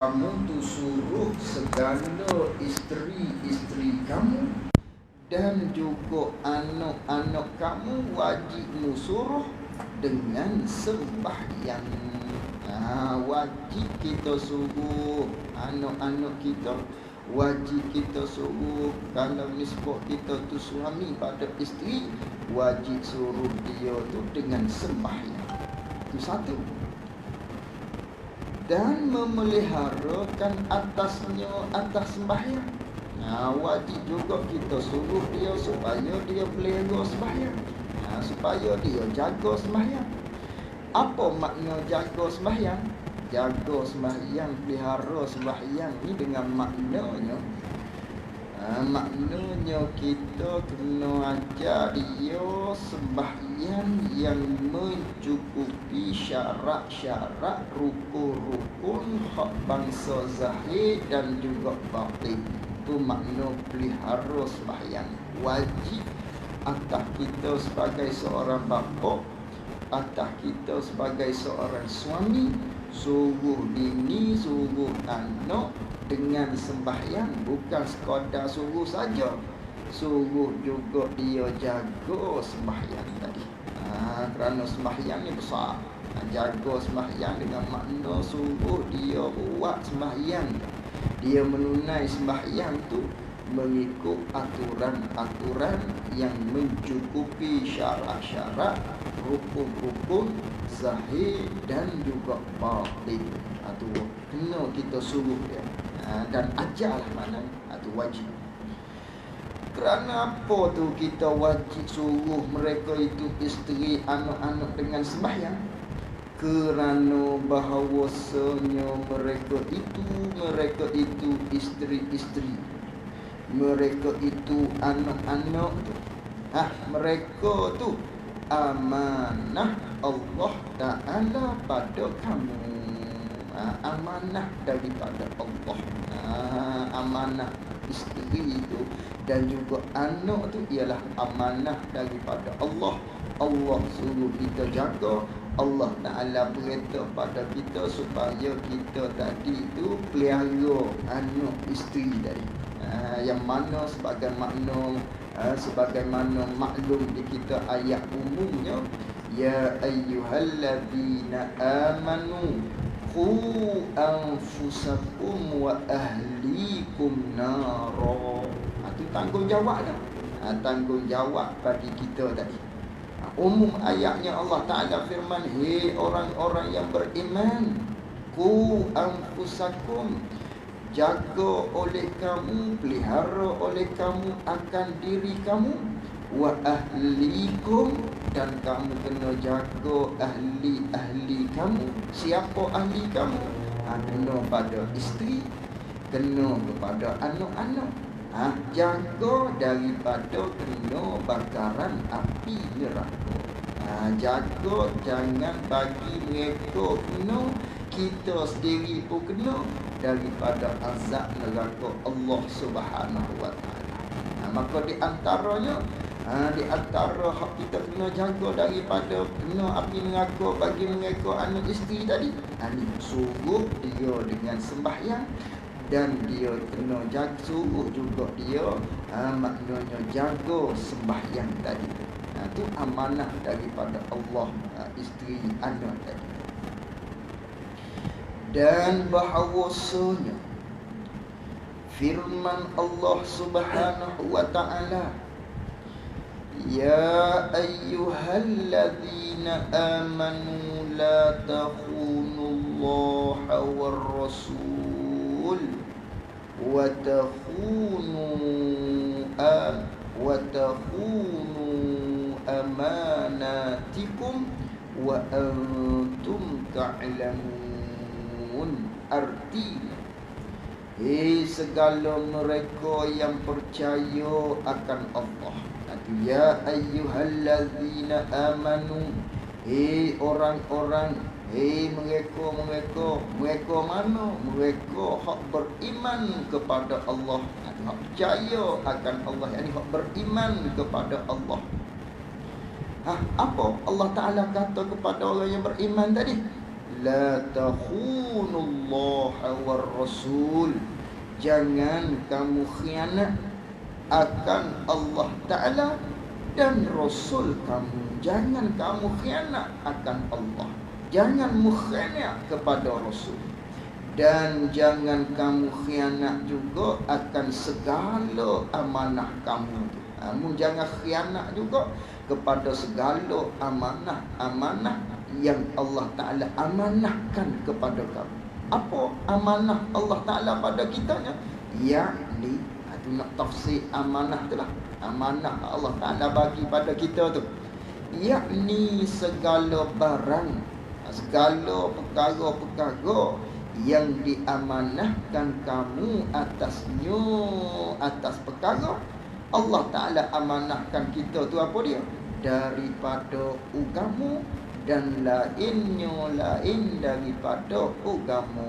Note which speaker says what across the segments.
Speaker 1: Kamu tu suruh segala isteri-isteri kamu dan juga anak-anak kamu wajibmu suruh dengan sembahyang. Wajib kita suruh anak-anak kita, wajib kita suruh kalau nisbah kita tu suami pada isteri, wajib suruh dia tu dengan sembahyang. Itu satu. Dan memeliharakan atasnya atas sembahyang. Wajib juga kita suruh dia supaya dia pelihara sembahyang, supaya dia jaga sembahyang. Apa makna jaga sembahyang? Jaga sembahyang, pelihara sembahyang ni dengan maknanya maknanya kita kena ajar dia sembahyang yang mencukupi syarat-syarat rukun-rukun hak bangsa zahir dan juga batin. Itu makna pelihara sembahyang. Wajib atas kita sebagai seorang bapa, atas kita sebagai seorang suami, suruh bini, suruh anak dengan sembahyang. Bukan sekadar suruh saja, suruh juga dia jaga sembahyang tadi. Kerana sembahyang ni besar. Jaga sembahyang dengan makna suruh dia buat sembahyang, dia menunai sembahyang tu mengikut aturan-aturan yang mencukupi syarat-syarat rukun-rukun zahir dan juga batin. Itu kena kita suruh dia dan ajarlah mana itu wajib. Kerana apa tu kita wajib suruh mereka itu isteri anak-anak dengan sembahyang? Kerana bahawasanya mereka itu isteri-isteri, mereka itu anak-anak tu, mereka tu amanah Allah Ta'ala pada kamu. Amanah daripada Allah. Amanah isteri itu dan juga anak tu ialah amanah daripada Allah. Allah suruh kita jaga. Allah Ta'ala beritahu pada kita supaya kita tadi itu pelihara anak isteri tadi. Yang mana sebagaimana maklum di kita ayat umumnya, ya ayyuhalladzina amanu qu anfusakum wa ahlikum nara. Itu tanggungjawab dah. Tanggungjawab bagi kita tadi. Umum ayatnya Allah Ta'ala firman, hei orang-orang yang beriman, qu anfusakum, jaga oleh kamu, pelihara oleh kamu akan diri kamu, wa ahlikum, dan kamu kena jaga ahli-ahli kamu. Siapa ahli kamu? Kena pada isteri, kena kepada anak-anak. Jaga daripada kena bakaran api neraka. Jaga jangan bagi mereka kena, kita sendiri pun kena daripada azab neraka Allah Subhanahu wa Ta'ala. Maka di antaranya di antara hak kita kena jaga daripada kena api neraka bagi mereka anak isteri tadi, suruh dia dengan sembahyang, dan dia kena jaga, suruh juga dia maknanya jaga sembahyang tadi. Itu amanah daripada Allah isteri anak tadi. Dan bahawasanya firman Allah Subhanahu wa Ta'ala, ya ayyuhalladzina amanu la takhunullaha war rasul wa takhunu amanatikum wa antum ta'lamun. Artinya, hei segala mereka yang percaya akan Allah. Ya ayyuhalladzina amanu, hei orang-orang, hei mereka mana? Mereka hak beriman kepada Allah, hak percaya akan Allah, yakni hak beriman kepada Allah. Apa Allah Ta'ala kata kepada orang yang beriman tadi? la takhunullaha war rasul. Jangan kamu khianat akan Allah Ta'ala dan Rasul kamu. Jangan kamu khianat akan Allah, jangan mukhianat kepada Rasul, dan jangan kamu khianat juga akan segala amanah kamu. Kamu jangan khianat juga kepada segala amanah yang Allah Ta'ala amanahkan kepada kamu. Apa amanah Allah Ta'ala pada kitanya? Yakni, itu nak tafsir amanah tu lah. Amanah Allah Ta'ala bagi pada kita tu, yakni segala barang, segala perkara-perkara yang diamanahkan kamu atasnya, atas perkara Allah Ta'ala amanahkan kita tu apa dia? Daripada agama dan lain daripada agama.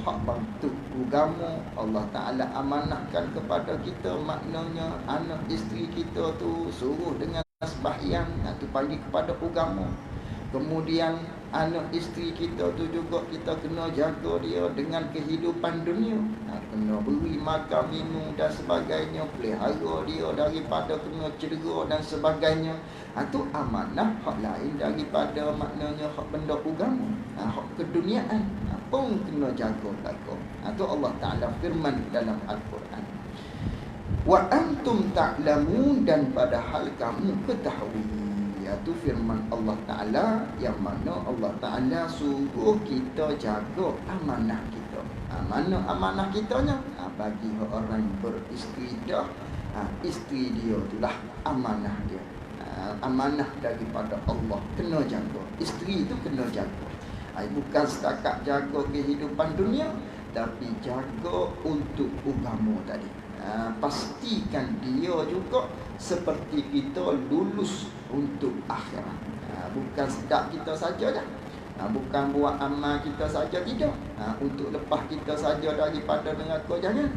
Speaker 1: Hak bantu agama Allah Ta'ala amanahkan kepada kita, maknanya anak isteri kita tu suruh dengan sembahyang, itu panggil kepada agama. Kemudian anak isteri kita tu juga kita kena jaga dia dengan kehidupan dunia, kena beri makan, minum dan sebagainya, pelihara dia daripada kena cedera dan sebagainya. Itu amanah hak lain daripada maknanya hak benda agama. Hak keduniaan pun kena jaga lagu. Itu Allah Ta'ala firman dalam Al-Quran. Wa antum ta'lamun, dan padahal kamu ketahui. Iaitu firman Allah Ta'ala yang mana Allah Ta'ala suruh kita jaga amanah kita. Mana amanah kitanya? Bagi orang beristeri dah, isteri dia itulah amanah dia. Amanah daripada Allah, kena jaga. Isteri itu kena jaga. Bukan setakat jaga kehidupan dunia, tapi jaga untuk agama tadi. Pastikan dia juga seperti kita lulus untuk akhirat. Bukan sedap kita saja dah. Bukan buat amal kita saja, tidak. Untuk lepas kita saja daripada neraka, jangan.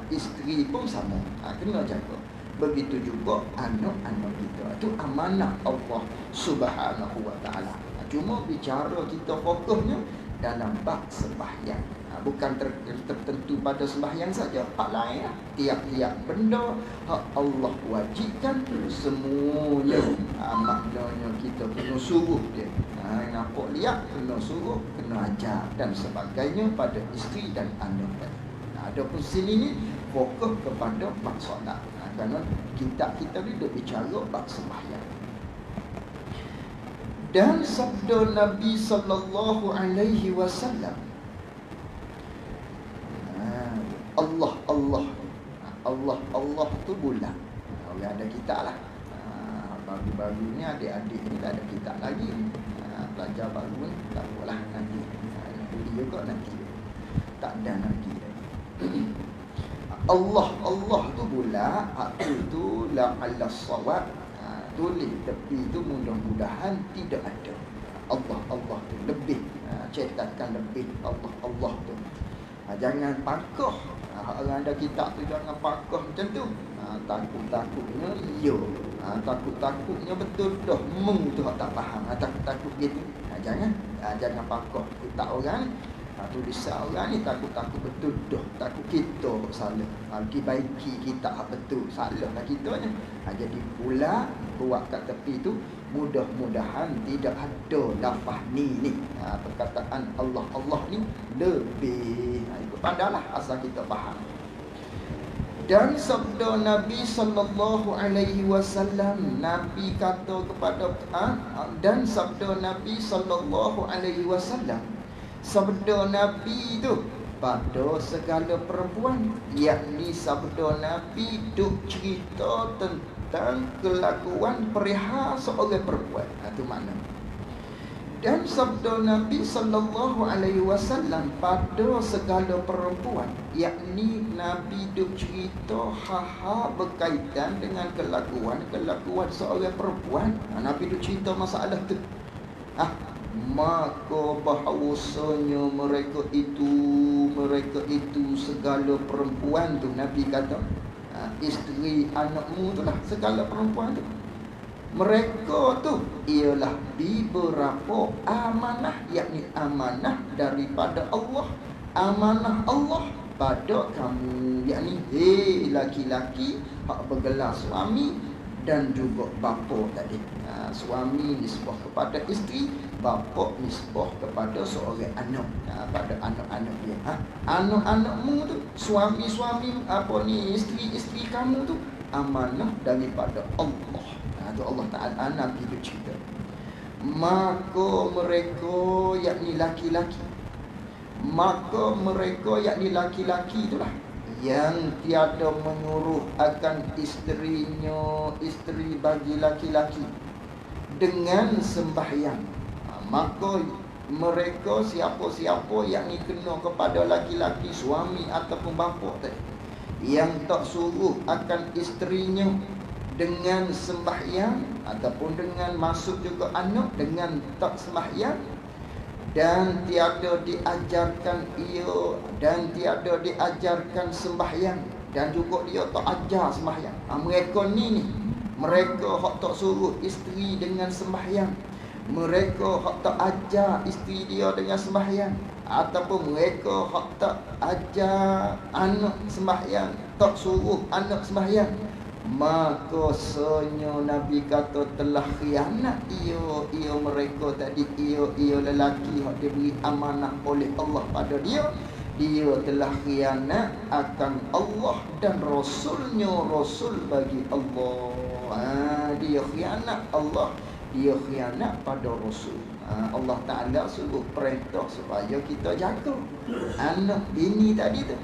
Speaker 1: Isteri pun sama, kena jaga. Begitu juga anak-anak kita. Itu amanah Allah Subhanahu wa Ta'ala. Cuma bicara kita fokusnya dalam bab sembahyang. Bukan tertentu pada sembahyang saja, hak lain. Tiap-tiap benda hak Allah wajibkan semuanya. Maknanya kita kena suruh dia. Nampak lihat, kena suruh, kena ajar dan sebagainya pada isteri dan anak tadi. Adapun sini ni fokus kepada bab solat. Kerana kita ni duk bicara bab sembahyang. Dan sabda Nabi sallallahu alaihi wasallam, Allah tu bulan. Orang ada kitab lah. Baru-baru ni adik-adik ni tak ada kitab lagi. Pelajar baru ni tak apalah, nanti beli juga nanti. Tak ada nanti. Allah tu bulan. Tu la'alla sawab. Tulis tepi tu mudah-mudahan tidak ada. Allah tu lebih, cetakan lebih Allah tu. Jangan pakah. Orang ada kitab tu jangan pakah macam tu. Takut-takutnya ya. Takut-takutnya betul dah. Tu tak faham. Takut-takut gitu. Jangan pakah kitab orang. Tulisan orang ni takut-takut betul dah. Takut kita salah. Baiki kita betul, salah lah kita ni. Jadi pula buat kat tepi tu, mudah-mudahan tidak ada lafaz ni. Perkataan Allah ni lebih. Itu pandailah asal kita faham. Dan sabda Nabi sallallahu alaihi wasallam, Nabi kata kepada dan sabda Nabi sallallahu alaihi wasallam, sabda Nabi tu pada segala perempuan, yakni sabda Nabi duk cerita tentang kelakuan perihal seorang perempuan. Itu makna. Dan sabda Nabi sallallahu alaihi wasallam pada segala perempuan, yakni Nabi duk cerita hal-hal berkaitan dengan kelakuan seorang perempuan. Nabi duk cerita masalah tu. Maka bahawasanya mereka itu segala perempuan tu, Nabi kata, isteri anakmu tu lah segala perempuan tu. Mereka tu ialah beberapa amanah, yakni amanah daripada Allah. Amanah Allah pada kamu, yakni hei laki-laki hak bergelar suami dan juga bapa tadi. Suami nisbah kepada isteri, bapa nisbah kepada seorang anak, pada anak-anak dia. Anak-anakmu tu, suami-suami apa ni, isteri-isteri kamu tu amanah daripada Allah. Tu Allah Ta'ala Nabi bercerita. Maka mereka yakni laki-laki, itulah yang tiada menyuruh akan isterinya, isteri bagi laki-laki dengan sembahyang. Maka mereka siapa-siapa yang kena kepada laki-laki, suami ataupun bapa tadi, yang tak suruh akan isterinya dengan sembahyang ataupun dengan masuk juga anak dengan tak sembahyang, dan tiada diajarkan sembahyang, dan juga dia tak ajar sembahyang. Mereka ni mereka hak tak suruh isteri dengan sembahyang, mereka hak tak ajar isteri dia dengan sembahyang, ataupun mereka hak tak ajar anak sembahyang, tak suruh anak sembahyang, maka senyo Nabi kata telah khianat ia mereka tadi, ia lelaki yang diberi amanah oleh Allah pada dia telah khianat akan Allah dan Rasulnya, Rasul bagi Allah. Dia khianat Allah, dia khianat pada Rasul. Allah Ta'ala suruh perintah supaya kita jaga anak bini tadi tu,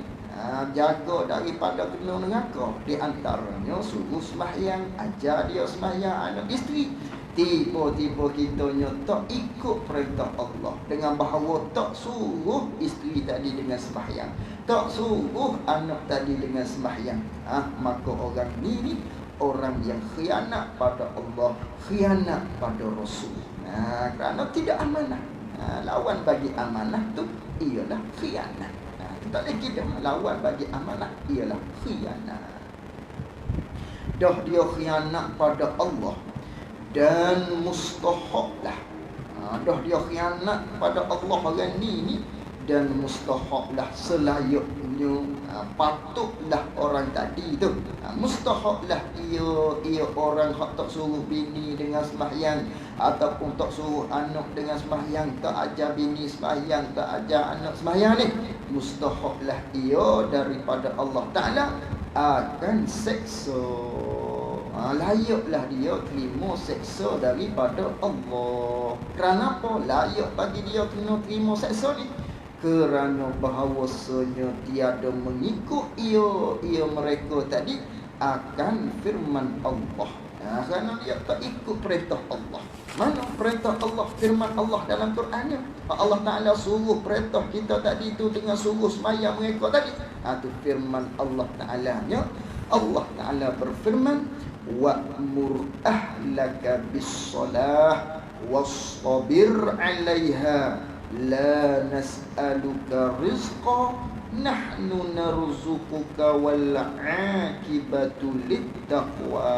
Speaker 1: jaga daripada kena neraka. Di antaranya suruh sembahyang, ajar dia sembahyang anak isteri. Tiba-tiba kita tak ikut perintah Allah dengan bahawa tak suruh isteri tadi dengan sembahyang, tak suruh anak tadi dengan sembahyang. Maka orang ni orang yang khianat pada Allah, khianat pada Rasul. Kerana tidak amanah. Lawan bagi amanah tu ialah khianat. Tak boleh kita lawan bagi amanah ialah khianat. Dah dia khianat pada Allah dan mustahaklah. Dah dia khianat pada Allah orang ni dan mustahaklah, selayaknya, patutlah orang tadi tu, mustahaklah ia orang hak tak suruh bini dengan sembahyang ataupun tak suruh anak dengan sembahyang, tak ajar bini sembahyang, tak ajar anak sembahyang ni, mustahaklah ia daripada Allah Ta'ala akan seksa. Layaklah dia terima seksa daripada Allah. Kerana apa layak bagi dia kena terima seksa ni? Kerana bahawasanya tiada mengikut ia mereka tadi akan firman Allah. Kerana dia tak ikut perintah Allah. Mana perintah Allah, firman Allah dalam Qurannya? Allah Ta'ala suruh perintah kita tadi tu dengan suruh semaya mereka tadi. Itu firman Allah Ta'alanya. Allah Ta'ala berfirman, wa'mur ahlaka bis-salah wastabir 'alaiha la nas'aluka rizqa nahnu narzuquka wal 'aqibatu littaqwa.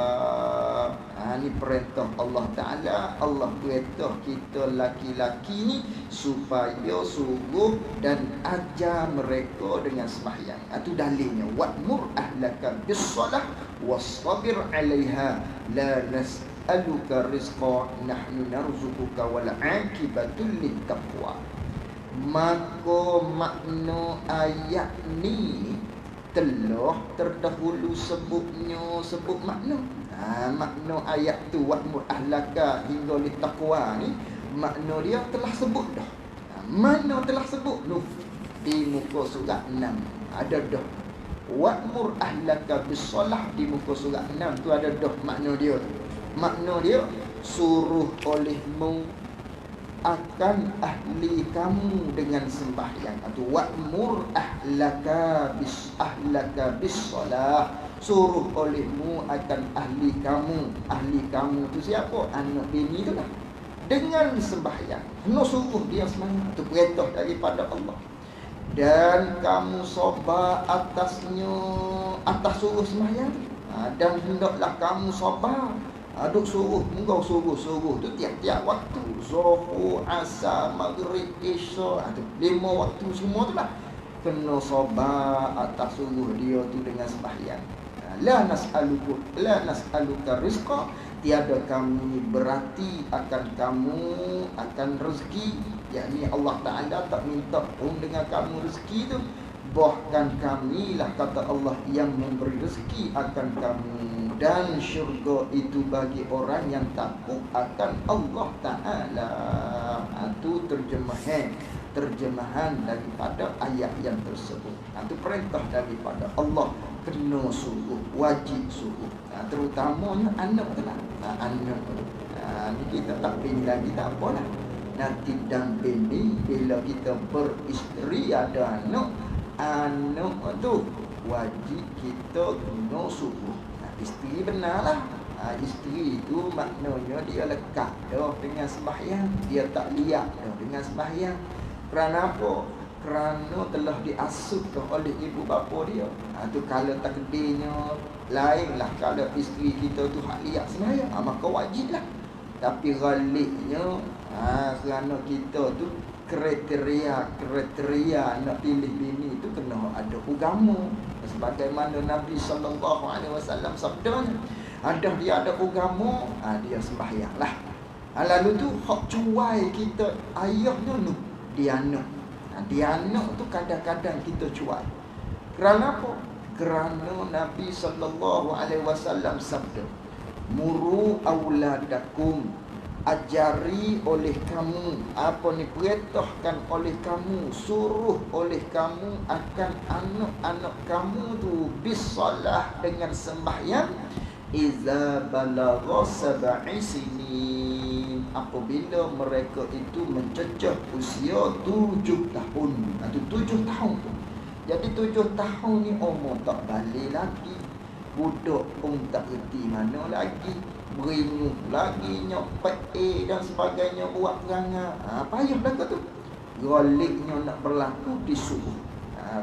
Speaker 1: Ini perintah Allah Ta'ala. Allah perintah kita laki-laki ni supaya suruh dan ajar mereka dengan sembahyang. Itu dalilnya, wa'mur ahlaka bis-salah wastabir 'alaiha la nas'aluka rizqa nahnu narzuquka wal 'aqibatu littaqwa. Maka makna ayat ni telah terdahulu sebut makna. Makna ayat tu wa'mur ahlaka hingga littaqwa ni, makna dia telah sebut dah. Mana telah sebut tu? Di muka surat 6 ada dah. Wa'mur ahlaka bis-salah di muka surat 6 tu ada dah makna dia. Makna dia suruh olehmu akan ahli kamu dengan sembahyang. Atau wa'mur ahlaka bis-salah, suruh olehmu akan ahli kamu. Ahli kamu tu siapa? Anak bini tu lah. Dengan sembahyang. No suruh dia sembahyang. Itu perintah daripada Allah. Dan kamu sabar atasnya, atas suruh sembahyang. Dan hendaklah kamu sabar Aduk suruh, engkau suruh tu tiap-tiap waktu. Zuhur, asar, maghrib, isya, tu 5 waktu semua tu lah. Kena sabar atas suruh dia tu dengan sembahyang. La nas'aluka rizqa, tiada kami berarti akan kamu akan rezeki, yakni Allah Taala tak minta pun dengan kamu rezeki tu, bahkan kamilah kata Allah yang memberi rezeki akan kamu, dan syurga itu bagi orang yang takut akan Allah Taala. Itu terjemahan daripada ayat yang tersebut. Itu perintah daripada Allah, kena suruh, wajib suruh. Terutamanya anak lah. Anak ni kita tak bini lagi tak apalah. Nanti dan bini bila kita beristeri ada anak tu wajib kita kena suruh. Isteri benarlah. Isteri itu maknanya dia lekat dah dengan sembahyang, dia tak liat dah dengan sembahyang. Kerana apa? Kerana telah diasuh oleh ibu bapa dia. Tu kalau takdirnya lainlah, kalau isteri kita tu hak liat sembahyang, maka wajiblah. Tapi ghaliknya kerana kita tu kriteria nak pilih bini itu kena ada agama. Sebagaimana Nabi SAW sabdanya, ada dia ada agama, dia sembahyang lah. Lalu tu hak cuai kita ayahnya tu dia anak. Dia anak tu kadang-kadang kita cuai. Kerana apa? Kerana Nabi SAW sabda, muru auladakum, ajari oleh kamu, perintahkan oleh kamu, suruh oleh kamu akan anak-anak kamu tu bisalah, dengan sembahyang, iza balagha sab'i sinin, apabila mereka itu mencecah usia 7 tahun. Itu 7 tahun tu. Jadi 7 tahun ni umur tak balik lagi. Budak pun tak reti mana lagi, beringuh lagi, nyopek dan sebagainya, buat perangai. Payahlah kau tu. Galiknya nak berlaku disuruh.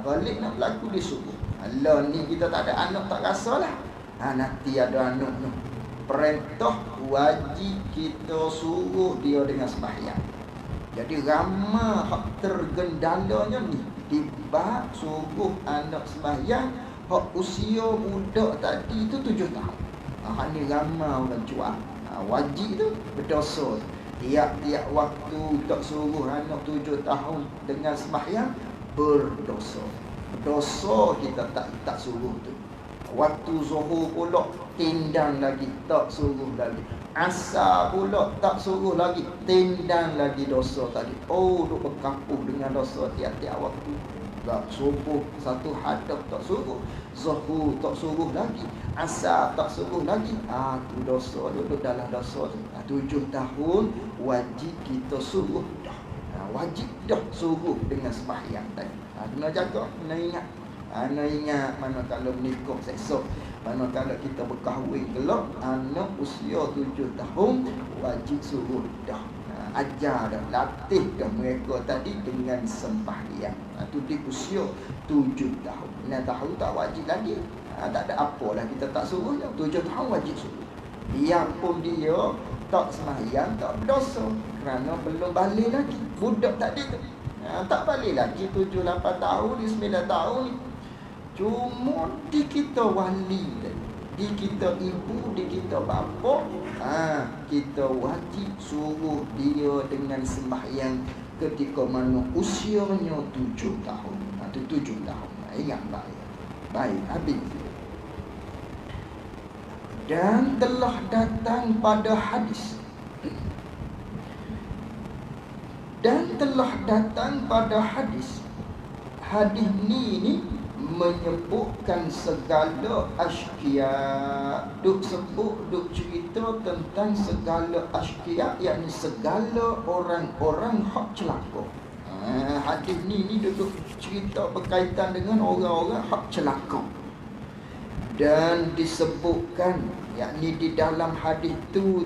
Speaker 1: Galik nak berlaku disuruh. Allah ni kita tak ada anak tak rasalah. Nanti ada anak ni, perintah wajib kita suruh dia dengan sembahyang. Jadi ramai hak tergendalanya ni tiba suruh anak sembahyang. Hak usia budak tadi tu 7 tahun. Ni ramai orang cuak. Wajib tu berdosa. Tiap-tiap waktu tak suruh anak 7 tahun dengan sembahyang, berdosa. Berdosa kita tak suruh tu. Waktu zuhur pula tindang lagi, tak suruh lagi. Asar pula tak suruh lagi, tindang lagi dosa tadi. Duk berkapuh dengan dosa tiap-tiap waktu. Tak subuh satu hadap tak suruh, zuhur tak suruh lagi, asar tak suruh lagi. Tu dosa, duduk dalam dosa tu. 7 tahun wajib kita suruh dah. Wajib dah suruh dengan sembahyang tadi. Kena jaga, kena ingat. Anak ingat mana kalau menikah esok, mana kalau kita berkahwin kelak, anak usia 7 tahun wajib suruh dah. Ajar dah, latih dah mereka tadi dengan sembahyang. Itu di usia 7 tahun. 9 tahun tak wajib lagi. Tak ada apalah kita tak suruh dah. 7 tahun wajib suruh. Biarpun dia tak sembahyang, tak berdosa, kerana belum balik lagi. Budak tadi tu tak balik lagi 7-8 tahun, 9 tahun ni. Cuma di kita wali, di kita ibu, di kita bapa, kita wajib suruh dia dengan sembahyang ketika mana usianya 7 tahun. Itu 7 tahun. Ingat baik. Baik, habis. Dan telah datang pada hadis. Dan telah datang pada hadis. Hadis ni menyebutkan segala asyqiya. Duk sebut, duk cerita tentang segala asyqiya, yakni segala orang-orang hak celaka. Hadis ni duduk cerita berkaitan dengan orang-orang hak celaka. Dan disebutkan, yakni di dalam hadis tu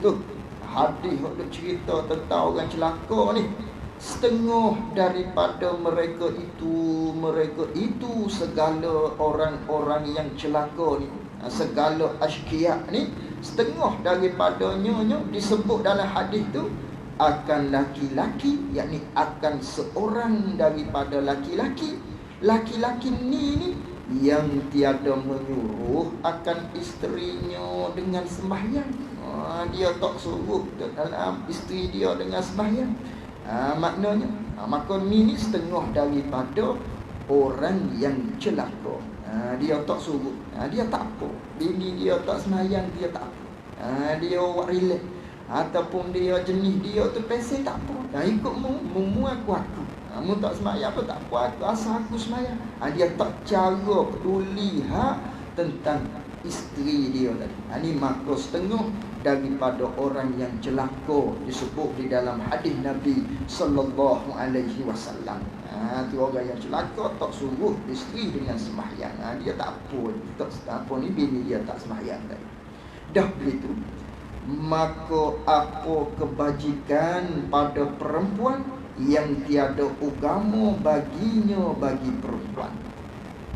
Speaker 1: hadis duk cerita tentang orang celaka ni, setengah daripada mereka itu segala orang-orang yang celaka ni, segala asyqiya ni, setengah daripadanya disebut dalam hadis tu akan laki-laki, yakni akan seorang daripada laki-laki. Laki-laki ni yang tiada menyuruh akan isterinya dengan sembahyang. Dia tak suruh dalam isteri dia dengan sembahyang. Maknanya maka ni setengah daripada orang yang celaka. Dia tak suruh, dia tak apa. Bini dia tak sembahyang, dia tak apa. Dia buat relax ataupun dia jenis dia tu pesel tak apa. Ikut mu aku. Mu tak sembahyang apa tak apa, aku asal aku sembahyang. Dia tak cara peduli tentang isteri dia tadi. Ini maka setengah daripada orang yang celaka disebut di dalam hadis Nabi sallallahu alaihi wasallam. Tu orang yang celaka tak suruh isteri dengan sembahyang. Dia tak apa ni bini dia tak sembahyang tadi. Dah begitu, maka apa kebajikan pada perempuan yang tiada agama baginya bagi perempuan.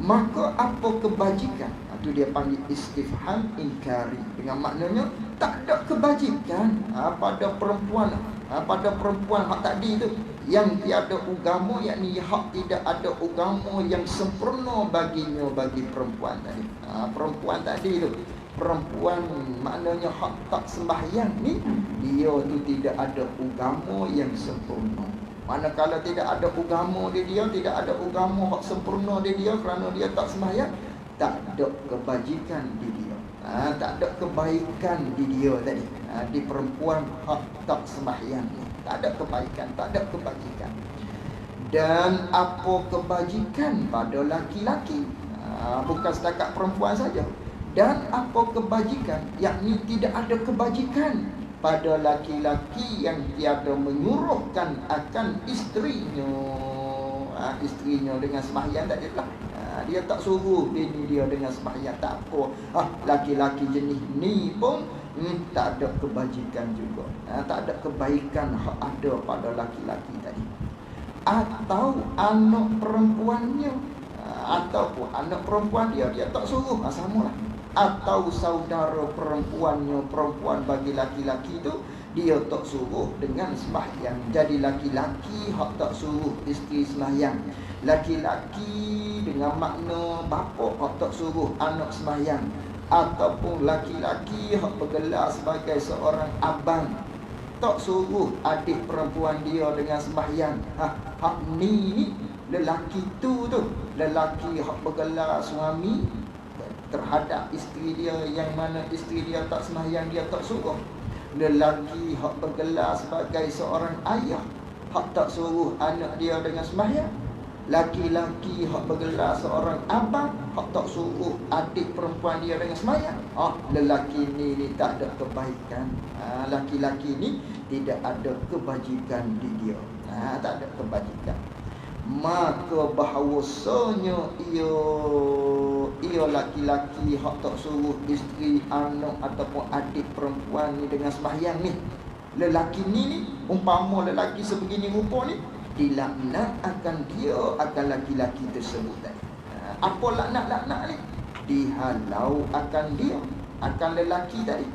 Speaker 1: Maka apa kebajikan? Itu dia panggil istifham inkari. Dengan maknanya tak ada kebajikan pada perempuan. Pada perempuan hak tadi tu yang tiada agama, yakni hak tidak ada agama yang sempurna baginya bagi perempuan tadi. Perempuan tadi tu, perempuan maknanya hak tak sembahyang ni, dia tu tidak ada agama yang sempurna. Manakala tidak ada agama dia, tidak ada agama hak sempurna dia kerana dia tak sembahyang, tak ada kebajikan di dia. Tak ada kebaikan di dia tadi. Di perempuan hak tak sembahyang ni, tak ada kebaikan, tak ada kebajikan. Dan apa kebajikan pada laki-laki, bukan setakat perempuan saja. Dan apa kebajikan, yakni tidak ada kebajikan pada laki-laki yang tiada menyuruhkan akan isterinya. Isterinya dengan sembahyang tak adalah. Dia tak suruh bini dia dengan sembahyang, tak apa. Laki-laki jenis ni pun tak ada kebajikan juga. Tak ada kebaikan hak ada pada laki-laki tadi. Atau anak perempuannya, ataupun anak perempuan dia tak suruh, samalah. Atau saudara perempuannya, perempuan bagi laki-laki tu dia tak suruh dengan sembahyang. Jadi laki-laki hak tak suruh isteri sembahyang. Laki-laki dengan makna bapa hak tak suruh anak sembahyang. Ataupun laki-laki hak bergelar sebagai seorang abang, tak suruh adik perempuan dia dengan sembahyang. Hak ni lelaki tu lelaki hak bergelar suami terhadap isteri dia, yang mana isteri dia tak sembahyang, dia tak suruh. Lelaki hak bergelar sebagai seorang ayah, hak tak suruh anak dia dengan sembahyang. Laki-laki hak bergelar seorang abang, hak tak suruh adik perempuan dia dengan sembahyang. Lelaki ni tak ada kebaikan. Laki-laki ni tidak ada kebajikan di dia. Tak ada kebajikan. Maka bahawasanya ia laki-laki hak tak suruh isteri, anak ataupun adik perempuan ni dengan sembahyang ni, lelaki ni umpama lelaki sebegini rupa ni, dilaknat akan dia, akan laki-laki tersebut tadi. Apa laknat-laknat ni? Dihalau akan dia, akan lelaki tadi,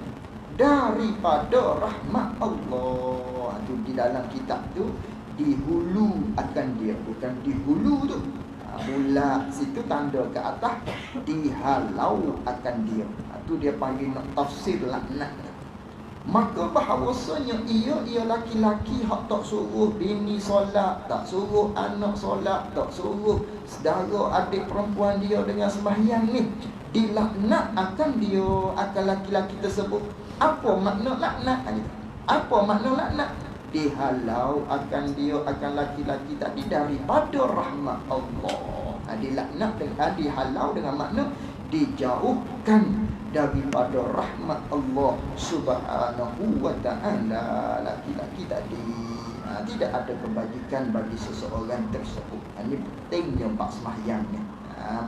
Speaker 1: daripada rahmat Allah. Itu di dalam kitab tu dihulu akan dia, bukan dihulu tu. Bulat situ tanda ke atas, dihalau akan dia. Itu dia panggil tafsir laknat. Maka bahawasanya ia laki-laki hak tak suruh bini solat, tak suruh anak solat, tak suruh saudara adik perempuan dia dengan sembahyang ni, dilaknat akan dia, akan laki-laki tersebut. Apa makna laknat? Apa makna laknat? Dihalau akan dia, akan laki-laki tadi daripada rahmat Allah. Dilaknat dengan dihalau dengan makna dijauhkan daripada rahmat Allah Subhanahu wa ta'ala. Laki-laki tadi tidak ada kebajikan bagi seseorang tersebut. Ini pentingnya bab sembahyang ni.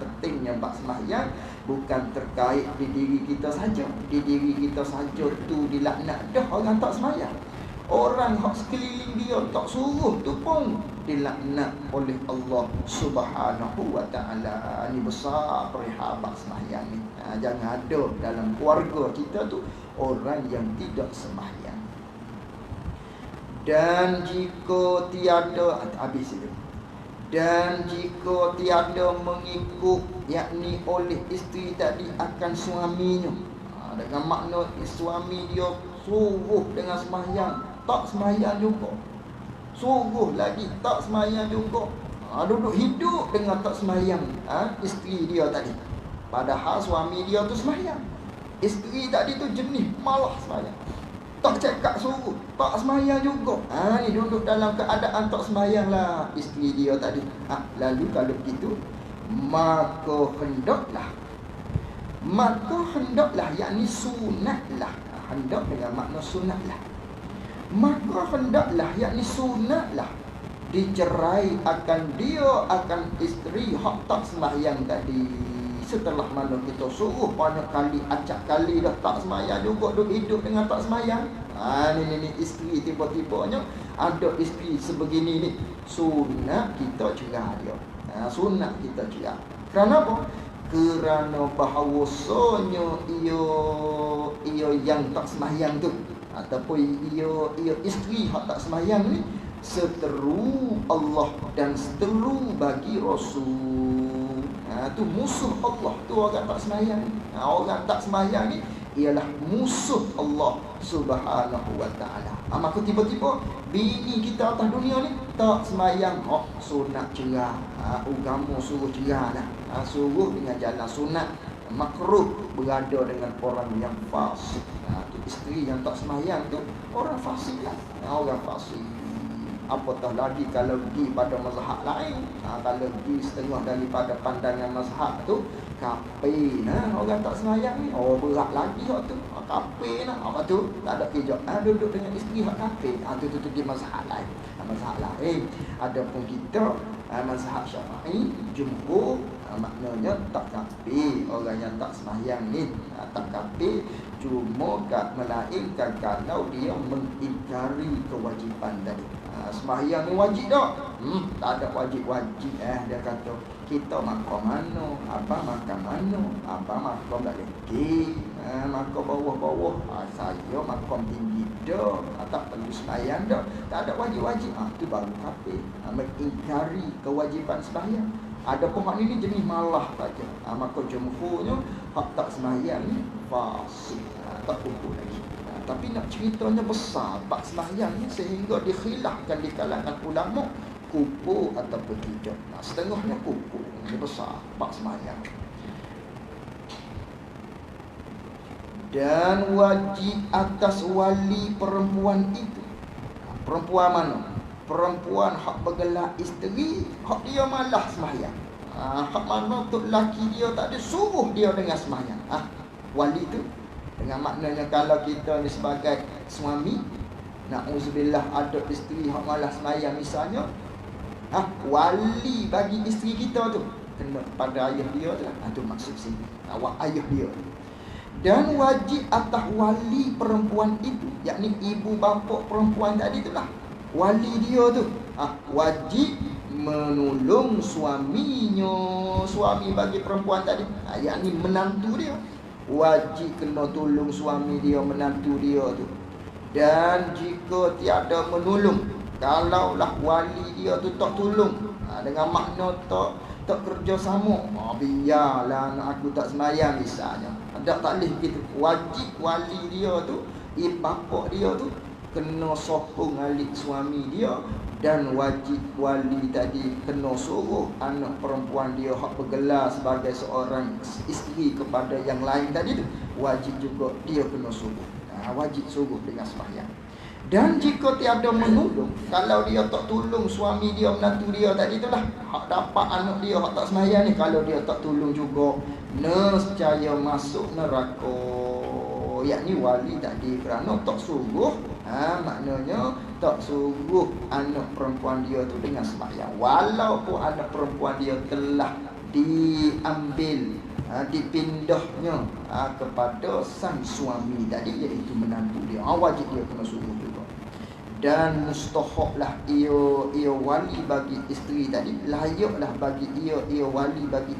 Speaker 1: Pentingnya bab sembahyang bukan terkait di diri kita saja. Di diri kita saja tu dilaknat dah orang tak sembahyang. Orang hak sekeliling dia tak suruh tu pun dilaknat oleh Allah Subhanahu wa taala. Ni besar perihabak sembahyang ni. Jangan ada dalam keluarga kita tu orang yang tidak sembahyang. Dan jika tiada habis itu. Dan jika tiada mengikut yakni oleh isteri tadi akan suaminya, dengan makna suami dia suruh dengan sembahyang tak sembahyang juga, suruh lagi tak sembahyang juga, duduk hidup dengan tak sembahyang isteri dia tadi, padahal suami dia tu sembahyang. Isteri tadi tu jenis malah sembahyang, tak cakap suruh, tak sembahyang juga. Ni duduk dalam keadaan tak sembahyang lah isteri dia tadi. Lalu kalau begitu, maka hendaklah yakni sunatlah. Hendak dengan makna sunatlah. Maka hendaklah yakni sunatlah dicerai akan dia akan isteri hak tak sembahyang tadi. Setelah mana kita suruh banyak kali, acak kali dah tak sembahyang juga, duduk hidup dengan tak sembahyang. Ni isteri tiba-tibanya ada isteri sebegini ni, sunat kita cerah dia. Sunat kita cerah. Kerana apa? Kerana bahawasanya ia yang tak sembahyang tu, ataupun ia isteri hak tak sembahyang ni seteru Allah dan seteru bagi Rasul. Tu musuh Allah tu orang tak sembahyang. Orang tak sembahyang ni ialah musuh Allah Subhanahu wa taala. Maka tiba-tiba bini kita atas dunia ni tak sembahyang, sunat cerah. Agama suruh cerah dah. Suruh dengan jalan sunat. Makruh berada dengan orang yang fasik. Tu isteri yang tak sembahyang tu orang fasik lah. Orang fasik. Apatah lagi kalau pergi pada mazhab lain. Kalau pergi setengah daripada pandangan mazhab tu, kafir orang tak sembahyang ni. Berat lagi hak tu. Kafir apa tu? Tak ada kerja. Duduk dengan isteri hak kafir. Tu pergi mazhab lain. Mazhab lain. Adapun kita mazhab Syafi'i, jumhur, maknanya tak kafir orang yang tak sembahyang ni. Tak kafir, cuma melainkan kalau dia mengingkari kewajipan tadi. Sembahyang ni wajib tak? Tak ada wajib-wajib. Dia kata kita makan mana, apa makan mana, apa makan tak lagi, makan bawah-bawah, saya makan tinggi dah, tak perlu sembahyang dah, tak ada wajib-wajib. Tu baru kafir, mengingkari kewajipan sembahyang. Ada pun hak ni jenis malah saja. Maka jumhurnya hak tak sembahyang ni fasik, tak kumpul lagi. Tapi nak ceritanya besar bab sembahyang ni sehingga dikhilafkan di kalangan ulama kumpul ataupun tidak. Setengahnya kumpul. Ini besar bab sembahyang. Dan wajib atas wali perempuan itu. Perempuan mana? Perempuan hak bergelar isteri, hak dia malah sembahyang. Hak mana untuk lelaki dia tak ada, suruh dia dengan sembahyang. Wali tu dengan maknanya kalau kita ni sebagai suami, na'udzubillah ada isteri hak malas sembahyang misalnya, wali bagi isteri kita tu kena pada ayah dia tu lah. Tu maksud sini, awak ayah dia. Dan wajib atas wali perempuan itu, yakni ibu bapa perempuan tadi tu lah, wali dia tu wajib menolong suaminya. Suami bagi perempuan tadi, yakni menantu dia, wajib kena tolong suami dia, menantu dia tu. Dan jika tiada menolong, kalaulah wali dia tu tak tolong, dengan makna tak kerjasama, biarlah anak aku tak sembahyang misalnya, tak boleh begitu. Wajib wali dia tu, bapa dia tu kena sokong alik suami dia. Dan wajib wali tadi kena suruh anak perempuan dia hak bergelar sebagai seorang isteri kepada yang lain tadi tu, wajib juga dia kena suruh. Wajib suruh dengan sembahyang. Dan jika tiada menolong, kalau dia tak tolong suami dia, menantu dia tadi tu lah, hak dapat anak dia hak tak sembahyang ni, kalau dia tak tolong juga, nescaya masuk neraka. Yakni wali tadi kerana tak suruh, maknanya tak suruh anak perempuan dia tu dengan sembahyang. Walaupun anak perempuan dia telah diambil, dipindahnya kepada sang suami tadi, iaitu menantu dia, wajib dia kena suruh juga. Dan mustahaklah ia wali bagi isteri tadi, layaklah bagi ia wali bagi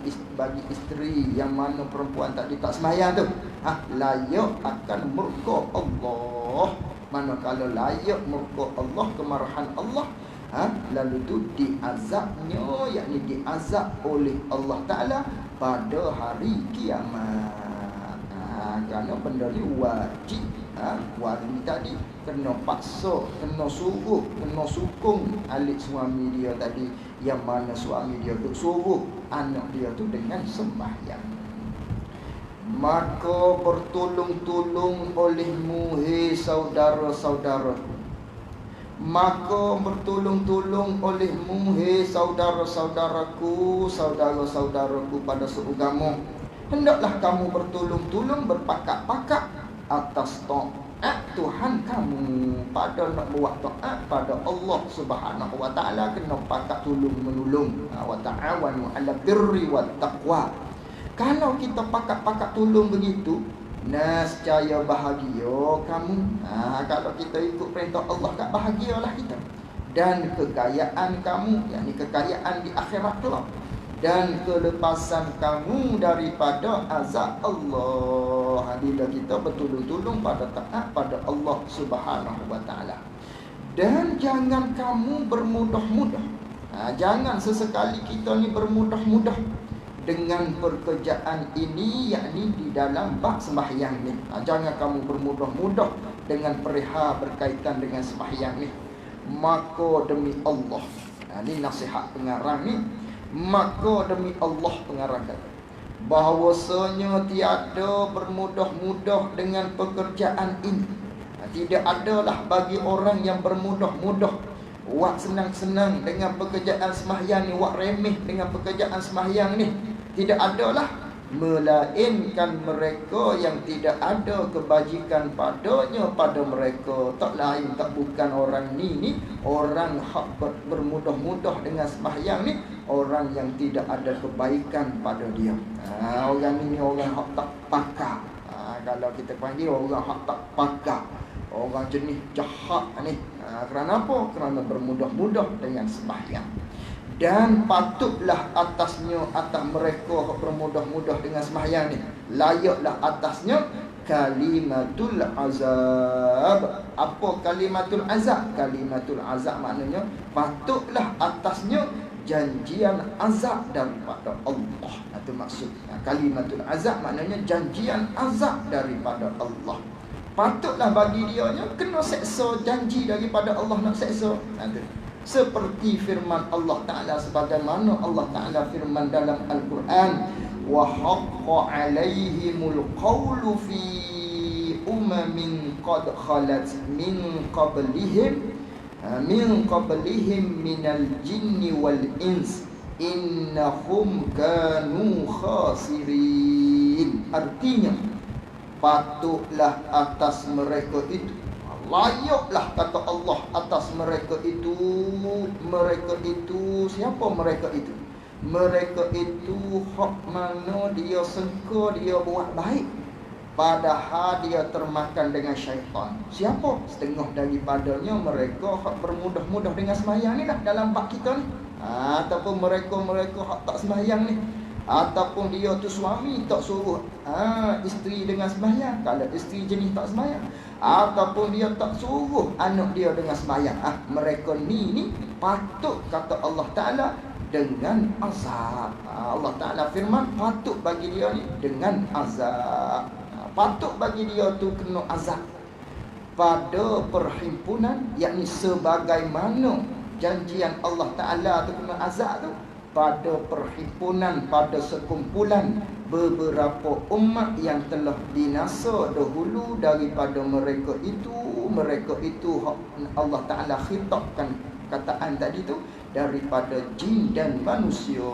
Speaker 1: isteri yang mana perempuan tadi tak sembahyang tu. Layak akan murka Allah. Manakala layak murka Allah, kemarahan Allah, lalu tu diazabnya, yakni diazab oleh Allah Ta'ala pada hari kiamat. Kerana benda ni wajib. Wali tadi kena paksa, kena suruh, kena sukung alik suami dia tadi, yang mana suami dia tu suruh anak dia tu dengan sembahyang. Maka bertolong-tolong olehmu, hei saudara-saudara. Maka bertolong-tolong olehmu, hei saudara-saudaraku, saudara-saudaraku pada seagama. Hendaklah kamu bertolong-tolong, berpakat-pakat atas taat Tuhan kamu. Pada nak buat taat pada Allah Subhanahu wa taala, kena pakat tolong-menolong. Wa ta'awanu 'alal birri wat taqwa. Kalau kita pakat-pakat tolong begitu, nescaya bahagia kamu. Kalau kita ikut perintah Allah, kat bahagialah kita. Dan kekayaan kamu, yakni kekayaan di akhirat kelak, dan kelepasan kamu daripada azab Allah bila kita bertolong-tolong pada taat pada Allah Subhanahu wa taala. Dan jangan kamu bermudah-mudah. Jangan sesekali kita ni bermudah-mudah dengan pekerjaan ini, yakni di dalam bab sembahyang ni. Jangan kamu bermudah-mudah dengan perihal berkaitan dengan sembahyang ni. Maka demi Allah, ini nasihat pengarang ni. Maka demi Allah, pengarang kata, bahawasanya tiada bermudah-mudah dengan pekerjaan ini. Tidak adalah bagi orang yang bermudah-mudah, wak senang-senang dengan pekerjaan sembahyang ni, wak remeh dengan pekerjaan sembahyang ni. Tidak adalah, melainkan mereka yang tidak ada kebajikan padanya pada mereka. Tak lain tak bukan orang ni orang hak bermudah-mudah dengan sembahyang ni, orang yang tidak ada kebaikan pada dia. Orang ni orang hak tak pakar. Kalau kita panggil orang hak tak pakar, orang jenis jahat ni. Kerana apa? Kerana bermudah-mudah dengan sembahyang. Dan patutlah atasnya, atas mereka bermudah-mudah dengan sembahyang ni, layaklah atasnya kalimatul azab. Apa kalimatul azab? Kalimatul azab maknanya patutlah atasnya janjian azab daripada Allah. Itu maksudnya. Kalimatul azab maknanya janjian azab daripada Allah. Patutlah bagi dia kena seksa, janji daripada Allah nak seksa. Seperti firman Allah Ta'ala, sebagaimana Allah Ta'ala firman dalam Al-Quran, wa haqqa alaihimul qawlu fi umamin qad khalat min qablihim minal jinni wal ins innahum kanu khasirin. Artinya, patutlah atas mereka itu, layaklah kata Allah atas mereka itu. Mereka itu, siapa mereka itu? Mereka itu hak mana dia sangka dia buat baik, padahal dia termakan dengan syaitan. Siapa? Setengah daripadanya mereka hak bermudah-mudah dengan sembahyang ni lah dalam bab kita ni. Ataupun mereka hak tak sembahyang ni. Ataupun dia tu suami tak suruh isteri dengan sembahyang, kalau isteri jenis tak sembahyang. Ataupun dia tak suruh anak dia dengan sembahyang. Mereka ni patut kata Allah Ta'ala dengan azab. Allah Ta'ala firman patut bagi dia ni dengan azab. Patut bagi dia tu kena azab pada perhimpunan, yakni sebagaimana janjian Allah Ta'ala tu kena azab tu pada perhimpunan, pada sekumpulan beberapa umat yang telah binasa dahulu daripada mereka itu. Mereka itu Allah Ta'ala khitabkan kataan tadi tu daripada jin dan manusia,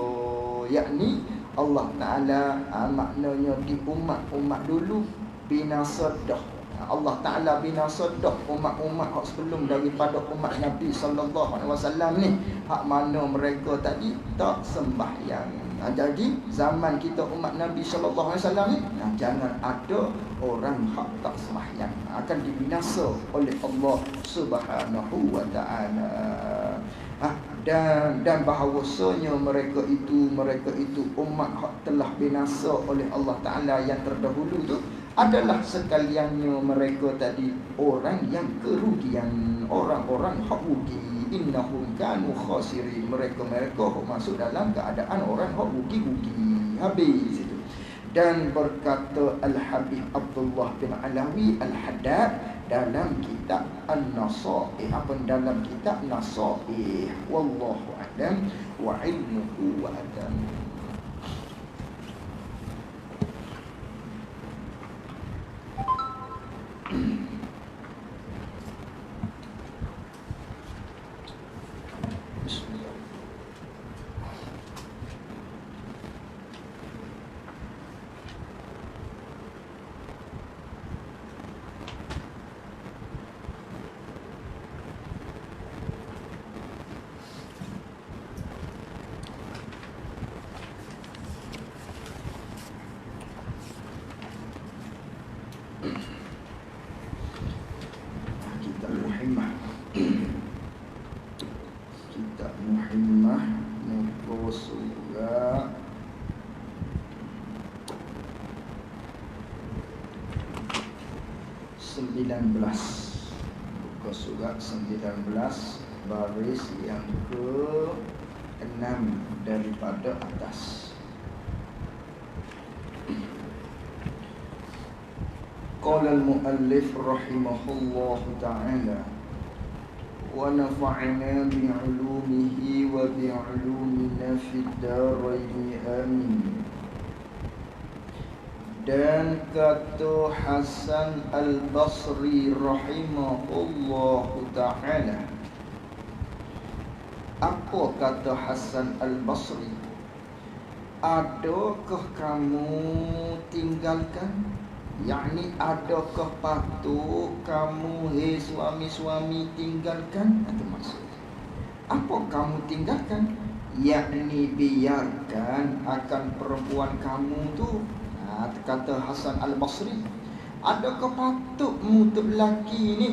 Speaker 1: yakni Allah Ta'ala maknanya di umat-umat dulu binasa dah. Allah Ta'ala binasa dah umat-umat hak sebelum daripada umat Nabi sallallahu alaihi wasallam ni, hak mana mereka tadi tak sembahyang. Jadi zaman kita umat Nabi sallallahu alaihi wasallam ni, jangan ada orang hak tak sembahyang, akan dibinasa oleh Allah Subhanahu wa taala. Dan bahawasanya mereka itu umat hak telah binasa oleh Allah Taala yang terdahulu tu adalah sekaliannya mereka tadi orang yang kerugian, orang-orang hak rugi. Innahum kanu khasirin, mereka masuk dalam keadaan orang hak rugi. Habis itu. Dan berkata Al-Habib Abdullah bin Alawi Al-Haddad dalam kitab An-Nasaih, dalam kitab Nasaih, wallahu a'lam wa ilmuhu wa adam. Kitab Muhimmah muka surat 19, muka surat 19 baris yang ke-6 daripada atas. Qala al-muallif rahimahullahu ta'ala wa nafa'na bi'ulumihi wa bi'ulumina fid darain amin. Dan kata Hasan al-Basri rahimahullahu ta'ala, apa kata Hasan al-Basri? Adakah kamu tinggalkan? Yakni adakah patut kamu suami-suami tinggalkan? Itu maksudnya. Apa kamu tinggalkan? Yakni biarkan akan perempuan kamu tu. Kata Hasan al-Basri, adakah patutmu tu lelaki ni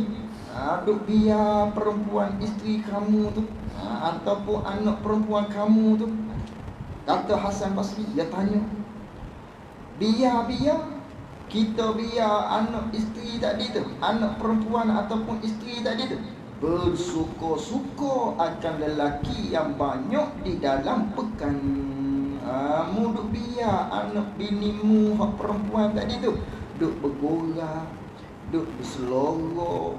Speaker 1: duk biar perempuan isteri kamu tu ataupun anak perempuan kamu tu? Kata Hasan Basri, dia tanya, biar kita biar anak isteri tadi tu, anak perempuan ataupun isteri tadi tu bersuka-suka akan lelaki yang banyak di dalam pekan. Mu duk biar anak binimu hak perempuan tadi tu duk bergorak, duk berseloroh,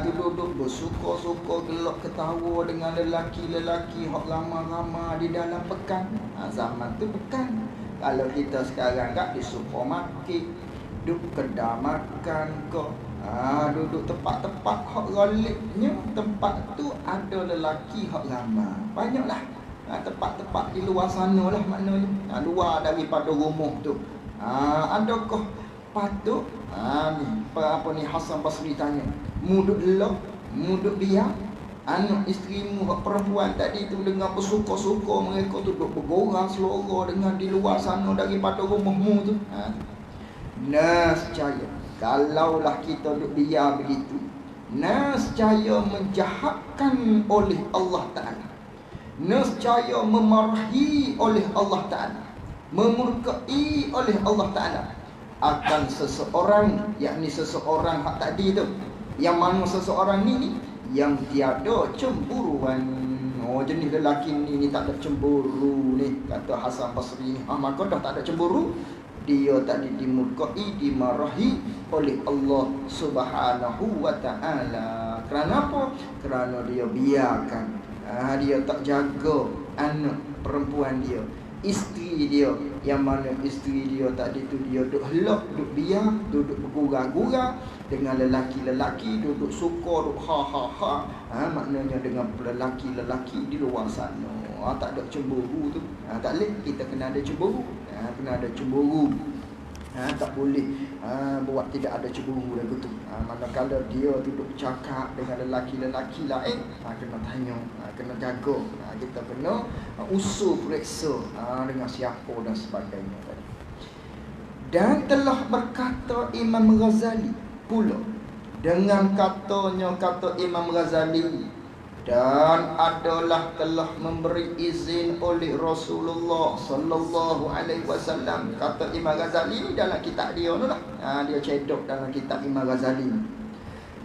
Speaker 1: duk bersuka-suka gelak ketawa dengan lelaki-lelaki hak ramai-ramai di dalam pekan. Zaman tu pekan. Kalau kita sekarang kat di supermarket, duk kedai makan ke, duduk tempat-tempat hak galiknya, tempat tu ada lelaki hak ramai. Banyaklah tempat-tempat di luar sana lah maknanya, luar daripada rumah tu. Adakah patut ni Hasan Basri tanya, muduk elok, muduk biar anak isterimu perempuan tadi tu dengan bersuka-suka mereka tu duk bergorang seloroh dengan di luar sana daripada rumahmu tu. Nescaya kalaulah kita duk biar begitu, nescaya menjahatkan oleh Allah Ta'ala, nescaya memarahi oleh Allah Ta'ala, memurkai oleh Allah Ta'ala akan seseorang, yakni seseorang hak tadi tu, yang mana seseorang ni yang tiada cemburuan. Jenis lelaki ni tak ada cemburu ni, kata Hasan Basri ni. Maka dah tak ada cemburu, dia tadi dimurkai, dimarahi oleh Allah Subhanahu wa ta'ala. Kerana apa? Kerana dia biarkan, dia tak jaga anak perempuan dia, isteri dia, yang mana isteri dia tadi tu dia duduk helak, duduk biar, duduk bergurau-gurau dengan lelaki-lelaki, duduk suka, duduk ha. Maknanya dengan lelaki-lelaki di luar sana. Tak ada cemburu tu. Tak boleh, kita kena ada cemburu. Kena ada cemburu. Tak boleh buat tidak ada cemburu lagu tu. Manakala dia duduk cakap dengan lelaki-lelaki lain, kena tanya, kena jaga. Kita kena usul periksa dengan siapa dan sebagainya tadi. Dan telah berkata Imam Ghazali pula, dengan kata Imam Ghazali, dan adalah telah memberi izin oleh Rasulullah sallallahu alaihi wasallam. Kata Imam Ghazali ni dalam kitab dia tu lah. Dia cedok dalam kitab Imam Ghazali.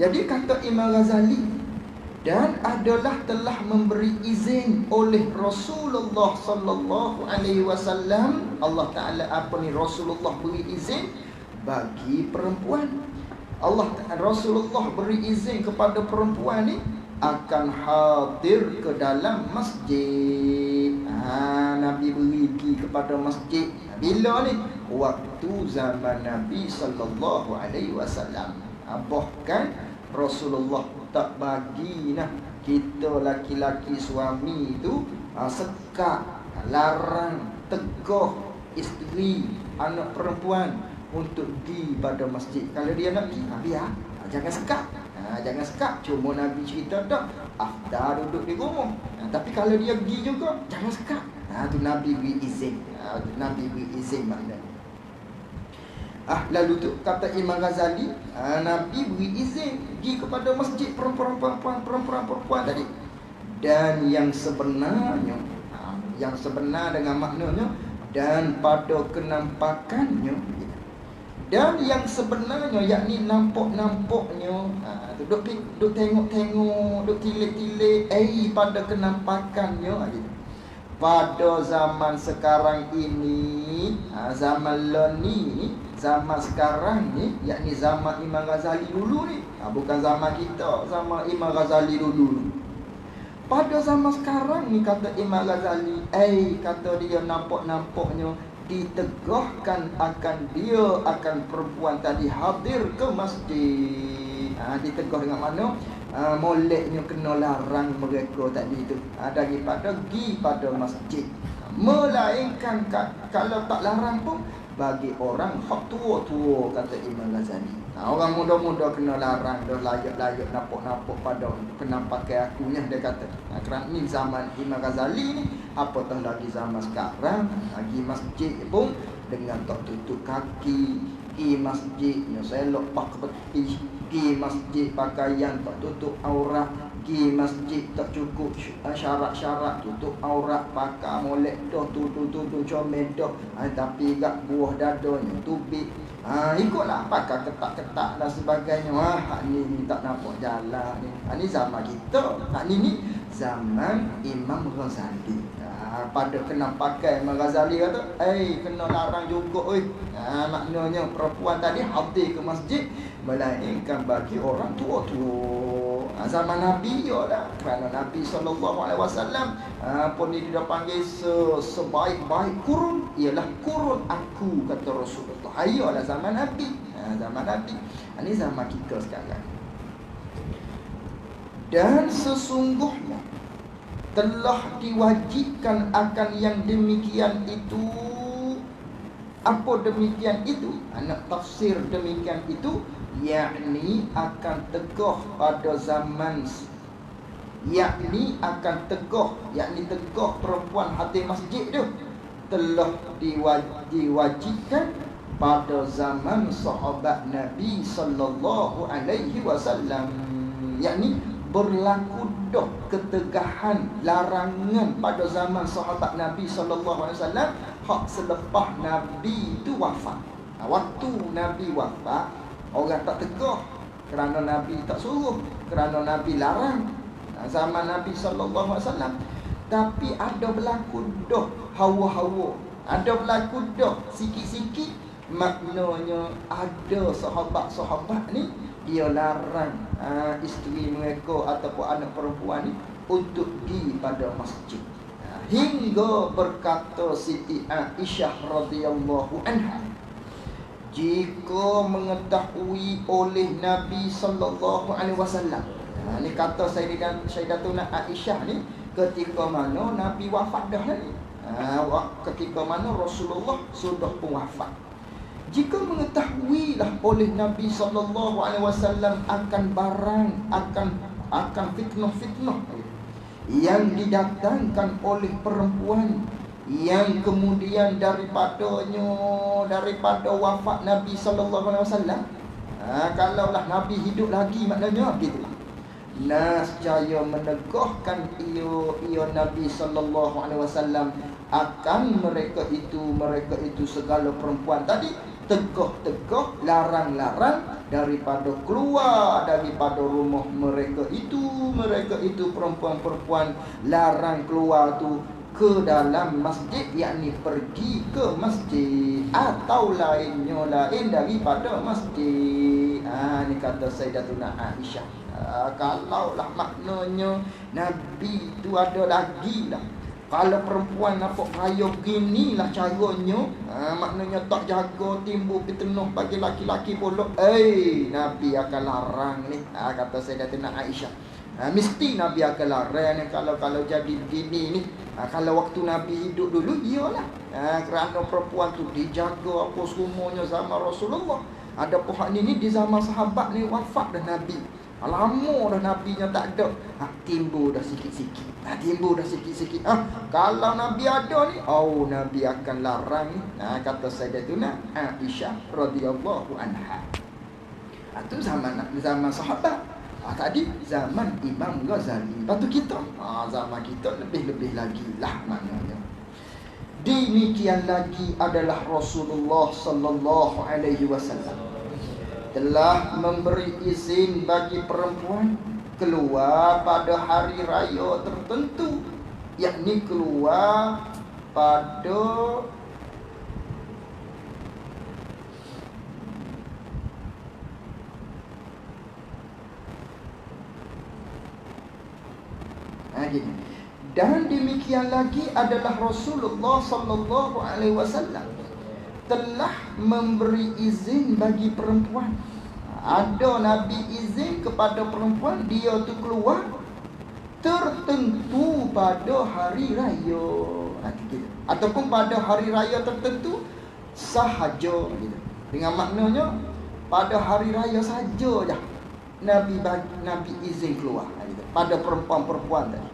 Speaker 1: Jadi kata Imam Ghazali, dan adalah telah memberi izin oleh Rasulullah sallallahu alaihi wasallam. Allah Taala apa ni, Rasulullah beri izin bagi perempuan. Rasulullah beri izin kepada perempuan ni akan hadir ke dalam masjid. Nabi beri pergi kepada masjid. Bila ni? Waktu zaman Nabi sallallahu alaihi wasallam. Bahkan Rasulullah tak bagi kita laki-laki suami tu sekat, larang, tegur isteri, anak perempuan untuk pergi pada masjid. Kalau dia nak pergi, biar, jangan sekat. Jangan sekat. Cuma Nabi cerita tak, afdal duduk di rumah. Tapi kalau dia pergi juga, jangan sekat. Tu Nabi beri izin. Nabi beri izin maknanya. Lalu tu kata Imam Ghazali, Nabi beri izin pergi kepada masjid perempuan tadi. Dan yang sebenarnya, yang sebenar dengan maknanya, dan pada kenampakannya, dan yang sebenarnya, yakni nampak-nampaknya, duduk tengok-tengok, duduk tilik-tilik, pada kenampakannya gitu. Pada zaman sekarang ini, zaman ni, zaman sekarang ni, yakni zaman Imam Ghazali dulu ni, bukan zaman kita, zaman Imam Ghazali dulu ni. Pada zaman sekarang ni, kata Imam Ghazali, kata dia nampak-nampaknya ditegahkan akan perempuan tadi hadir ke masjid. Ditegah dengan mana? Moleknya kena larang mereka tadi tu daripada pergi pada masjid. Melainkan kalau tak larang pun bagi orang hak tua-tua, kata Imam Ghazali. Orang muda-muda kena larang, dah layak-layak nampak-nampak pada penampakan akunya, dia kata. Kerana ni zaman Imam Ghazali ni, apatah lagi zaman sekarang. Pergi masjid pun dengan tak tutup kaki, pergi masjid selok pak peti, pergi masjid pakaian tak tutup aurat, pergi masjid tak cukup syarat-syarat tutup aurat, pakai molek dah, tutup comel dah, tapi gak buah dadanya tubik. Ikutlah pakai ketak-ketak dan sebagainya. Hak ni tak nampak jalan ni. Ni zaman kita. Ni zaman Imam Ghazali. Pada kena pakai Imam Ghazali kata, kena larang juga maknanya perempuan tadi hadir ke masjid, melainkan bagi orang tua-tua. Zaman Nabi lah. Kerana Nabi SAW pun dia panggil sebaik-baik kurun ialah kurun aku, kata Rasulullah. Ayalah zaman Nabi. Zaman Nabi. Ini zaman kita sekarang. Dan sesungguhnya telah diwajibkan akan yang demikian itu. Apa demikian itu? Anak tafsir demikian itu, yakni akan tegah pada zaman, yakni akan tegah, yakni tegah perempuan hadir masjid tu telah diwajibkan pada zaman sahabat Nabi sallallahu alaihi wasallam, yakni berlaku dah ketegahan larangan pada zaman sahabat Nabi sallallahu alaihi wasallam hak selepas Nabi itu wafat. Waktu Nabi wafat, orang tak tegah kerana Nabi tak suruh, kerana Nabi larang zaman Nabi sallallahu alaihi wasallam. Tapi ada berlaku dah hawa-hawa, ada berlaku dah sikit-sikit, maknanya ada sahabat-sahabat ni dia larang isteri mereka ataupun anak perempuan ni untuk pergi pada masjid. Hingga berkata Siti Aisyah radhiyallahu anha, jika mengetahui oleh Nabi sallallahu alaihi wasallam. Ni kata Sayyidatuna Aisyah ni ketika mana Nabi wafat dah ni. Ketika mana Rasulullah sudah pun wafat. Jika mengetahuilah oleh Nabi SAW akan barang, akan fitnah-fitnah yang didatangkan oleh perempuan, yang kemudian daripada wafat Nabi SAW, kalaulah Nabi hidup lagi, maknanya gitu, nascaya menegahkan ia Nabi SAW akan mereka itu segala perempuan tadi, tegah larang daripada keluar daripada rumah mereka itu perempuan-perempuan, larang keluar tu ke dalam masjid, yakni pergi ke masjid atau lain daripada masjid. Ni kata Sayyidatuna Aisyah. Kalaulah maknanya Nabi tu ada lagi lah, kalau perempuan nampak raya beginilah caranya, maknanya tak jaga, timbul fitnah bagi laki-laki pula, Nabi akan larang ni, kata Sayyidatina Aisyah. Mesti Nabi akan larang ni kalau jadi begini ni. Kalau waktu Nabi hidup dulu, iyalah, kerana perempuan tu dijaga apa semuanya zaman Rasulullah. Ada pohon ni di zaman sahabat ni wafat dah Nabi, lama dah Nabi nya tak ada, timbul dah sikit-sikit. Kalau Nabi ada ni, Nabi akan larang ni, kata Sayyidatuna Aisyah radhiyallahu anha. Itu zaman sahabat. Tadi zaman Imam Ghazali. Lepas tu kita, zaman kita lebih-lebih lagi lah maknanya. Demikian lagi adalah Rasulullah sallallahu alaihi wasallam telah memberi izin bagi perempuan keluar pada hari raya tertentu, yakni keluar pada gini. Dan demikian lagi adalah Rasulullah sallallahu alaihi wasallam telah memberi izin bagi perempuan. Ada Nabi izin kepada perempuan dia tu keluar tertentu pada hari raya, ataupun pada hari raya tertentu sahaja, dengan maknanya pada hari raya saja je Nabi izin keluar pada perempuan-perempuan tadi.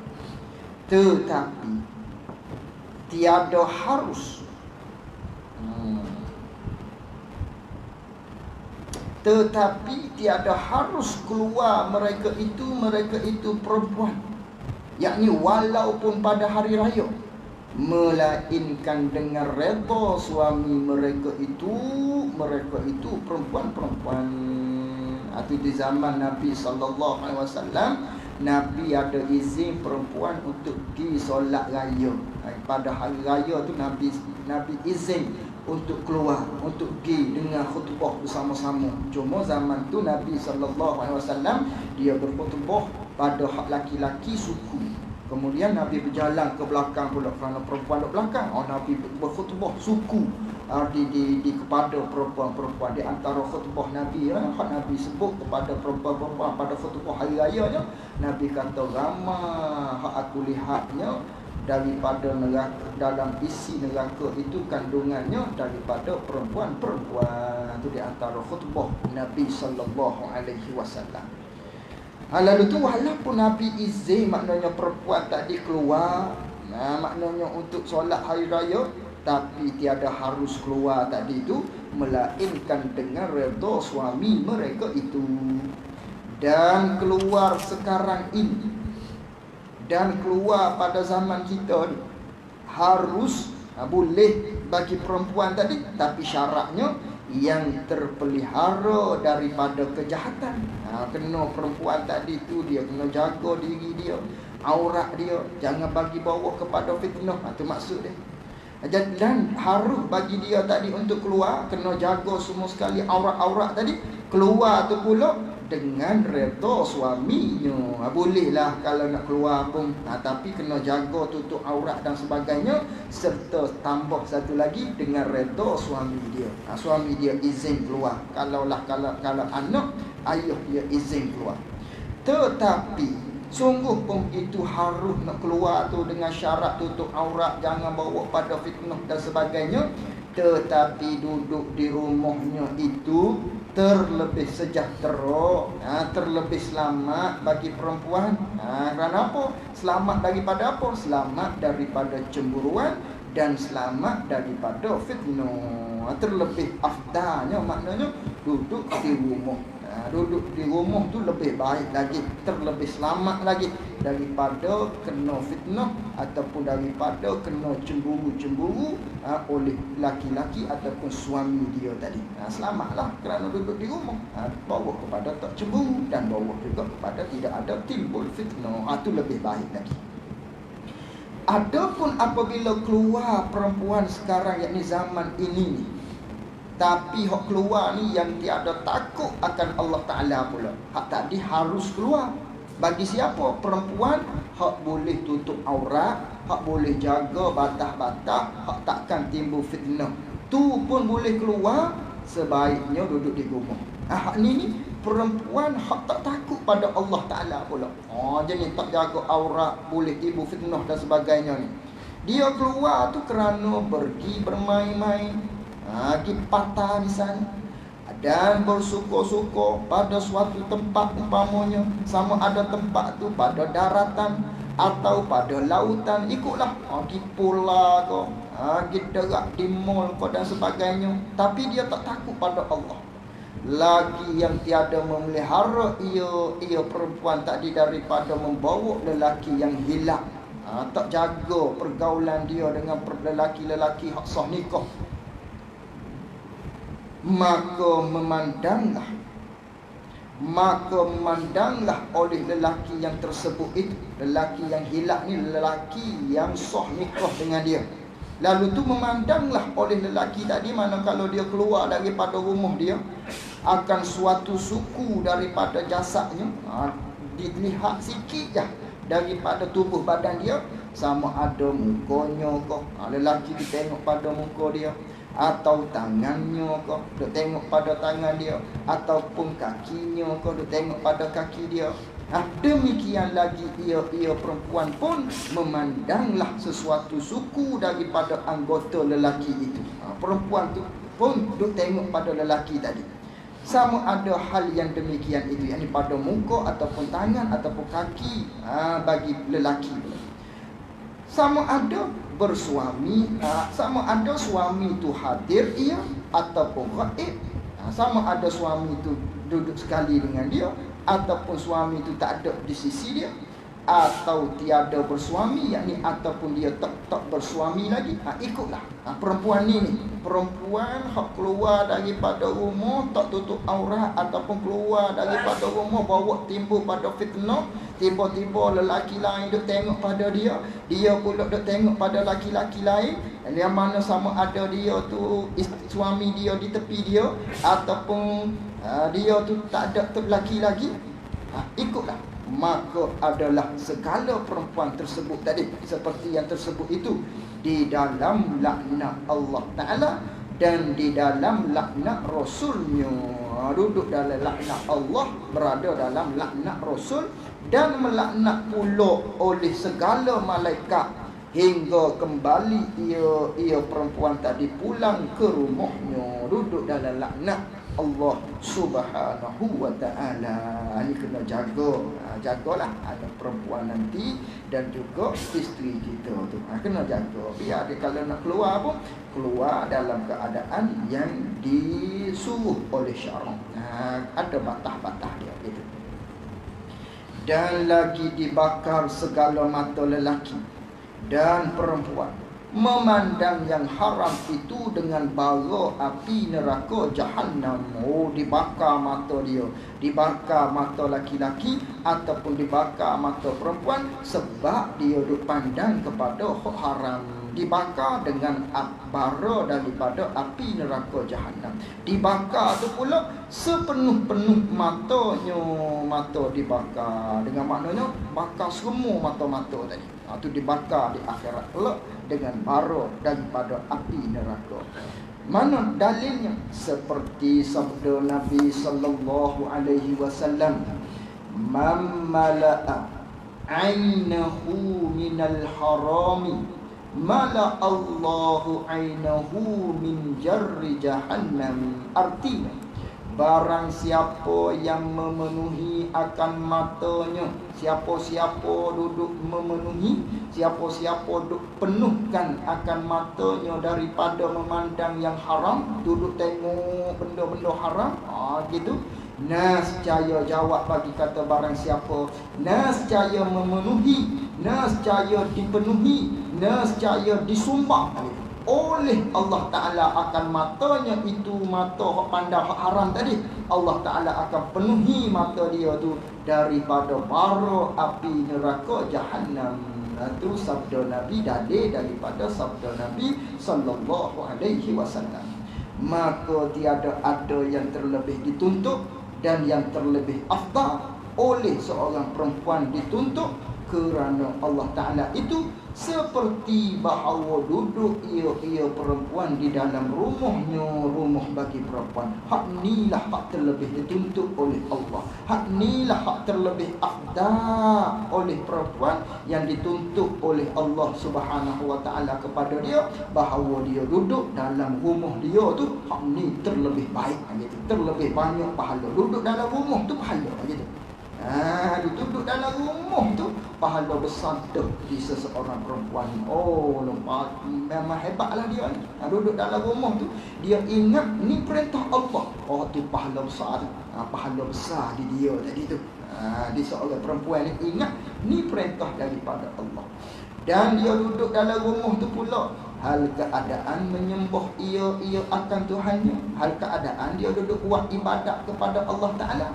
Speaker 1: Tetapi tiada harus keluar mereka itu perempuan, yakni walaupun pada hari raya, melainkan dengan redha suami mereka itu perempuan-perempuan. Itu di zaman Nabi sallallahu alaihi wasallam, Nabi ada izin perempuan untuk pergi solat raya. Pada hari raya tu Nabi izin untuk keluar, untuk pergi dengan khutbah bersama-sama. Cuma zaman tu Nabi SAW dia berkhutbah pada hak laki-laki suku. Kemudian Nabi berjalan ke belakang pula kerana perempuan di belakang. Nabi berkhutbah suku di kepada perempuan-perempuan. Di antara khutbah Nabi, hak Nabi sebut kepada perempuan-perempuan pada khutbah hari rayanya, Nabi kata, ramah hak aku lihatnya daripada neraka, dalam isi neraka itu kandungannya daripada perempuan-perempuan. Itu di antara khutbah Nabi sallallahu alaihi wasallam. Lalu tu walaupun Nabi izin maknanya perempuan tadi keluar, maknanya untuk solat hari raya, tapi tiada harus keluar tadi itu, melainkan dengan redha suami mereka itu. Dan keluar sekarang ini, dan keluar pada zaman kita ni, harus boleh bagi perempuan tadi, tapi syaratnya yang terpelihara daripada kejahatan. Kena perempuan tadi tu dia kena jaga diri dia, aurat dia, jangan bagi bawa kepada fitnah. Itu maksud dia. Dan harus bagi dia tadi untuk keluar, kena jaga semua sekali aurat-aurat tadi. Keluar tu pula dengan redha suaminya. Bolehlah kalau nak keluar pun, tapi kena jaga tutup aurat dan sebagainya. Serta tambah satu lagi dengan redha suami dia. Suami dia izin keluar. Kalau anak, ayah dia izin keluar. Tetapi sungguh pun itu harus nak keluar tu dengan syarat tutup aurat, jangan bawa pada fitnah dan sebagainya. tetapi duduk di rumahnya itu terlebih sejahtera, terlebih selamat bagi perempuan. Kerana apa? Selamat daripada apa? Selamat daripada cemburuan dan selamat daripada fitnah. Terlebih afdalnya maknanya duduk di rumah. Duduk di rumah tu lebih baik lagi, terlebih selamat lagi daripada kena fitnah ataupun daripada kena cemburu-cemburu oleh laki-laki ataupun suami dia tadi. Selamatlah kerana duduk di rumah. Bawa kepada tak cemburu dan bawa juga kepada tidak ada timbul fitnah. Itu lebih baik lagi. Adapun apabila keluar perempuan sekarang, yakni zaman ini ni, tapi hak keluar ni yang tiada takut akan Allah Ta'ala pula. Hak tadi harus keluar. Bagi siapa? Perempuan hak boleh tutup aurat, hak boleh jaga batas-batas, hak takkan timbul fitnah, tu pun boleh keluar, sebaiknya duduk di rumah. Hak ni perempuan hak tak takut pada Allah Ta'ala pula. Jenis tak jaga aurat, boleh timbul fitnah dan sebagainya ni. Dia keluar tu kerana pergi bermain-main, pergi patah misalnya, dan bersukur-sukur pada suatu tempat, umpamanya sama ada tempat tu pada daratan atau pada lautan, ikutlah, pergi pula ke, pergi derak di mall ke dan sebagainya, tapi dia tak takut pada Allah. Lagi yang tiada memelihara ia perempuan tadi daripada membawa lelaki yang hilang, tak jaga pergaulan dia dengan lelaki-lelaki hak sah nikah, maka memandanglah oleh lelaki yang tersebut itu, lelaki yang hilang ni lelaki yang sah nikah dengan dia. Lalu tu memandanglah oleh lelaki tadi, mana kalau dia keluar daripada rumah dia, akan suatu suku daripada jasadnya, dilihat sikit je daripada tubuh badan dia, sama ada mukanya ke, lelaki dia tengok pada muka dia, atau tangannya ke, dia tengok pada tangan dia, ataupun kakinya ke, dia tengok pada kaki dia. Demikian lagi ia perempuan pun memandanglah sesuatu suku daripada anggota lelaki itu. Perempuan tu pun duk tengok pada lelaki tadi. Sama ada hal yang demikian itu, yakni pada muka ataupun tangan ataupun kaki bagi lelaki. Sama ada bersuami, sama ada suami itu hadir ia ataupun ghaib, sama ada suami itu duduk sekali dengan dia ataupun suami itu tak ada di sisi dia, atau tiada bersuami, yakni ataupun dia tak bersuami lagi. Ikutlah perempuan ni perempuan hak keluar daripada rumah tak tutup aurat ataupun keluar daripada rumah bawa timbul pada fitnah, tiba-tiba lelaki lain duk tengok pada dia, dia pula duk tengok pada laki-laki lain, yang mana sama ada dia tu suami dia di tepi dia ataupun dia tu tak ada lelaki lagi. Ikutlah, maka adalah segala perempuan tersebut tadi seperti yang tersebut itu di dalam laknat Allah Ta'ala dan di dalam laknat Rasulnya. Duduk dalam laknat Allah, berada dalam laknat Rasul, dan melaknat pula oleh segala malaikat hingga kembali ia perempuan tadi pulang ke rumahnya. Duduk dalam laknat Allah Subhanahu wa Ta'ala. Ini kena jaga. Jagalah ada perempuan nanti dan juga isteri kita tu. Kena jaga. Biar dia kalau nak keluar pun keluar dalam keadaan yang disuruh oleh syarak. Ada batas-batas dia gitu. Dan lagi dibakar segala mata lelaki dan perempuan memandang yang haram itu dengan bara api neraka Jahannam. Dibakar mata dia, dibakar mata laki-laki ataupun dibakar mata perempuan sebab dia duk pandang kepada hak haram. Dibakar dengan bara daripada api neraka Jahannam. Dibakar tu pula sepenuh-penuh matanya. Mata dibakar dengan maknanya bakar semua mata-mata tadi. Itu dibakar di akhirat pula dengan bara daripada api neraka. Mana dalilnya? Seperti sabda Nabi sallallahu alaihi wasallam, "Man mala'a 'ainahu minal harami mala Allahu ainahu min jarri jahannam. Artinya, barang siapa yang memenuhi akan matanya, siapa-siapa duduk memenuhi, siapa-siapa duduk penuhkan akan matanya daripada memandang yang haram, duduk tengok benda-benda haram, gitu. Nascaya jawab bagi kata barang siapa, nascaya memenuhi, nascaya dipenuhi, nascaya disumbang oleh Allah Ta'ala akan matanya itu, mata hak pandang hak haram tadi, Allah Ta'ala akan penuhi mata dia tu daripada bara api neraka Jahannam. Itu sabda Nabi, dalil daripada sabda Nabi sallallahu alaihi wasallam. Maka tiada ada yang terlebih dituntut dan yang terlebih afdal oleh seorang perempuan dituntut, kerana Allah Ta'ala itu seperti bahawa duduk ia perempuan di dalam rumahnya, rumah bagi perempuan. Hak inilah hak terlebih dituntut oleh Allah. Hak inilah hak terlebih afdal oleh perempuan yang dituntut oleh Allah Subhanahu wa Ta'ala kepada dia, bahawa dia duduk dalam rumah dia tu, hak ni terlebih baik gitu. Terlebih banyak pahala. Duduk dalam rumah tu pahala gitu. Duduk dalam rumah tu pahala besar dah di seseorang perempuan. Oh, memang hebatlah dia ni. Duduk dalam rumah tu, dia ingat ni perintah Allah. Oh, tu pahala besar. Pahala besar di dia tadi tu. Di seorang perempuan ni ingat ni perintah daripada Allah. Dan dia duduk dalam rumah tu pula, hal keadaan menyembah ia akan Tuhannya. Hal keadaan dia duduk buat ibadat kepada Allah Ta'ala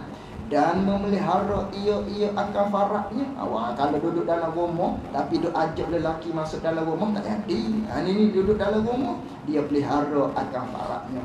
Speaker 1: dan memelihara ia akan faradnya. Kalau duduk dalam rumah tapi duk ajak lelaki masuk dalam rumah, tak jadi. Ini duduk dalam rumah, dia pelihara akan faradnya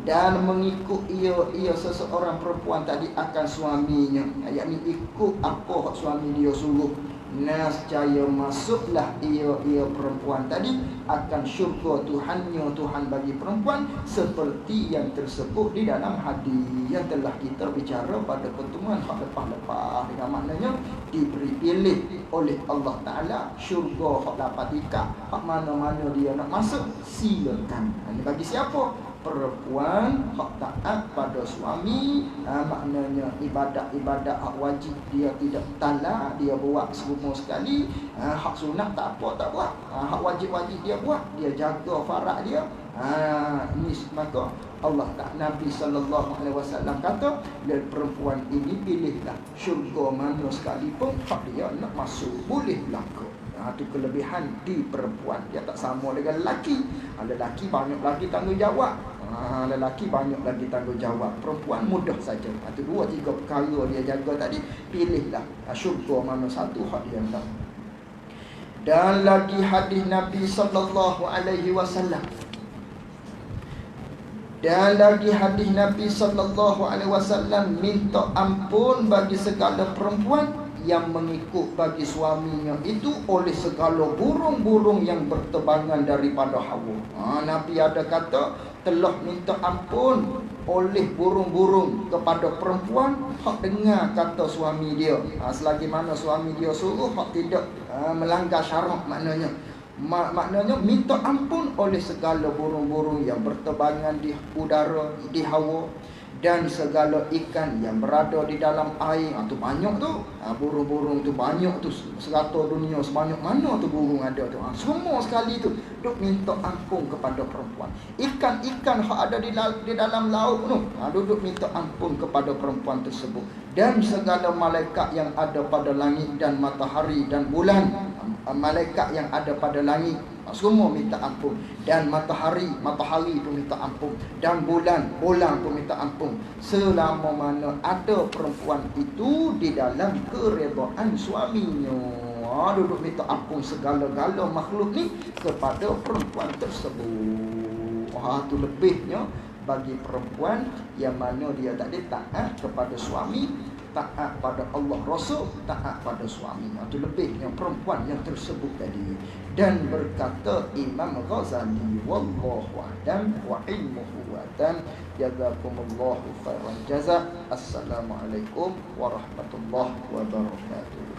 Speaker 1: dan mengikut ia seseorang perempuan tadi akan suaminya, yakni ikut apa suami dia suruh. Nascaya masuklah ia perempuan tadi akan syurga Tuhannya, Tuhan bagi perempuan, seperti yang tersebut di dalam hadis yang telah kita bicara pada pertemuan lepas-lepas. Dengan maknanya diberi pilih oleh Allah Ta'ala syurga hak dapat ikat, hak mana-mana dia nak masuk, silakan. Ini bagi siapa? Perempuan hak taat pada suami, maknanya ibadat-ibadat hak wajib dia tidak talak, dia buat semua sekali. Hak sunat tak buat. Hak wajib-wajib dia buat, dia jaga farad dia. Ini maka Allah Nabi sallallahu alaihi wasallam kata, dan perempuan ini pilihlah syurga mana sekalipun hak dia nak masuk, boleh berlaku. Itu kelebihan di perempuan. Dia tak sama dengan lelaki. Lelaki banyak lagi tanggungjawab. Lelaki banyak lagi tanggungjawab. Perempuan mudah saja. Itu 2-3 perkara dia jaga tadi. Pilihlah syurga mana satu hak dia nak. Dan lagi hadis Nabi sallallahu alaihi wasallam. Dan lagi hadis Nabi sallallahu alaihi wasallam minta ampun bagi segala perempuan yang mengikut bagi suaminya itu oleh segala burung-burung yang berterbangan daripada Hawa. Nabi ada kata telah minta ampun oleh burung-burung kepada perempuan hak dengar kata suami dia. Selagi mana suami dia suruh, hak tidak melanggar syarat, maknanya maknanya minta ampun oleh segala burung-burung yang berterbangan di udara, di hawa, dan segala ikan yang berada di dalam air. Tu banyak tu. Burung-burung tu banyak tu. Serata dunia sebanyak mana tu burung ada tu. Semua sekali tu duk minta ampun kepada perempuan. Ikan-ikan yang ada di dalam laut tu, duduk minta ampun kepada perempuan tersebut. Dan segala malaikat yang ada pada langit dan matahari dan bulan. Malaikat yang ada pada langit semua minta ampun. Dan matahari pun minta ampun. Dan bulan pun minta ampun. Selama mana ada perempuan itu di dalam keredaan suaminya. Duduk minta ampun segala-gala makhluk ni kepada perempuan tersebut. Itu lebihnya bagi perempuan yang mana dia tadi taat kepada suami, taat pada Allah Rasul, taat pada suami. Itu lebihnya perempuan yang tersebut tadi. Dan berkata Imam Ghazali, wallahu a'lam wa ilmuhu wa'lam, jazakumullahu khairan jazak. Assalamualaikum warahmatullahi wabarakatuh.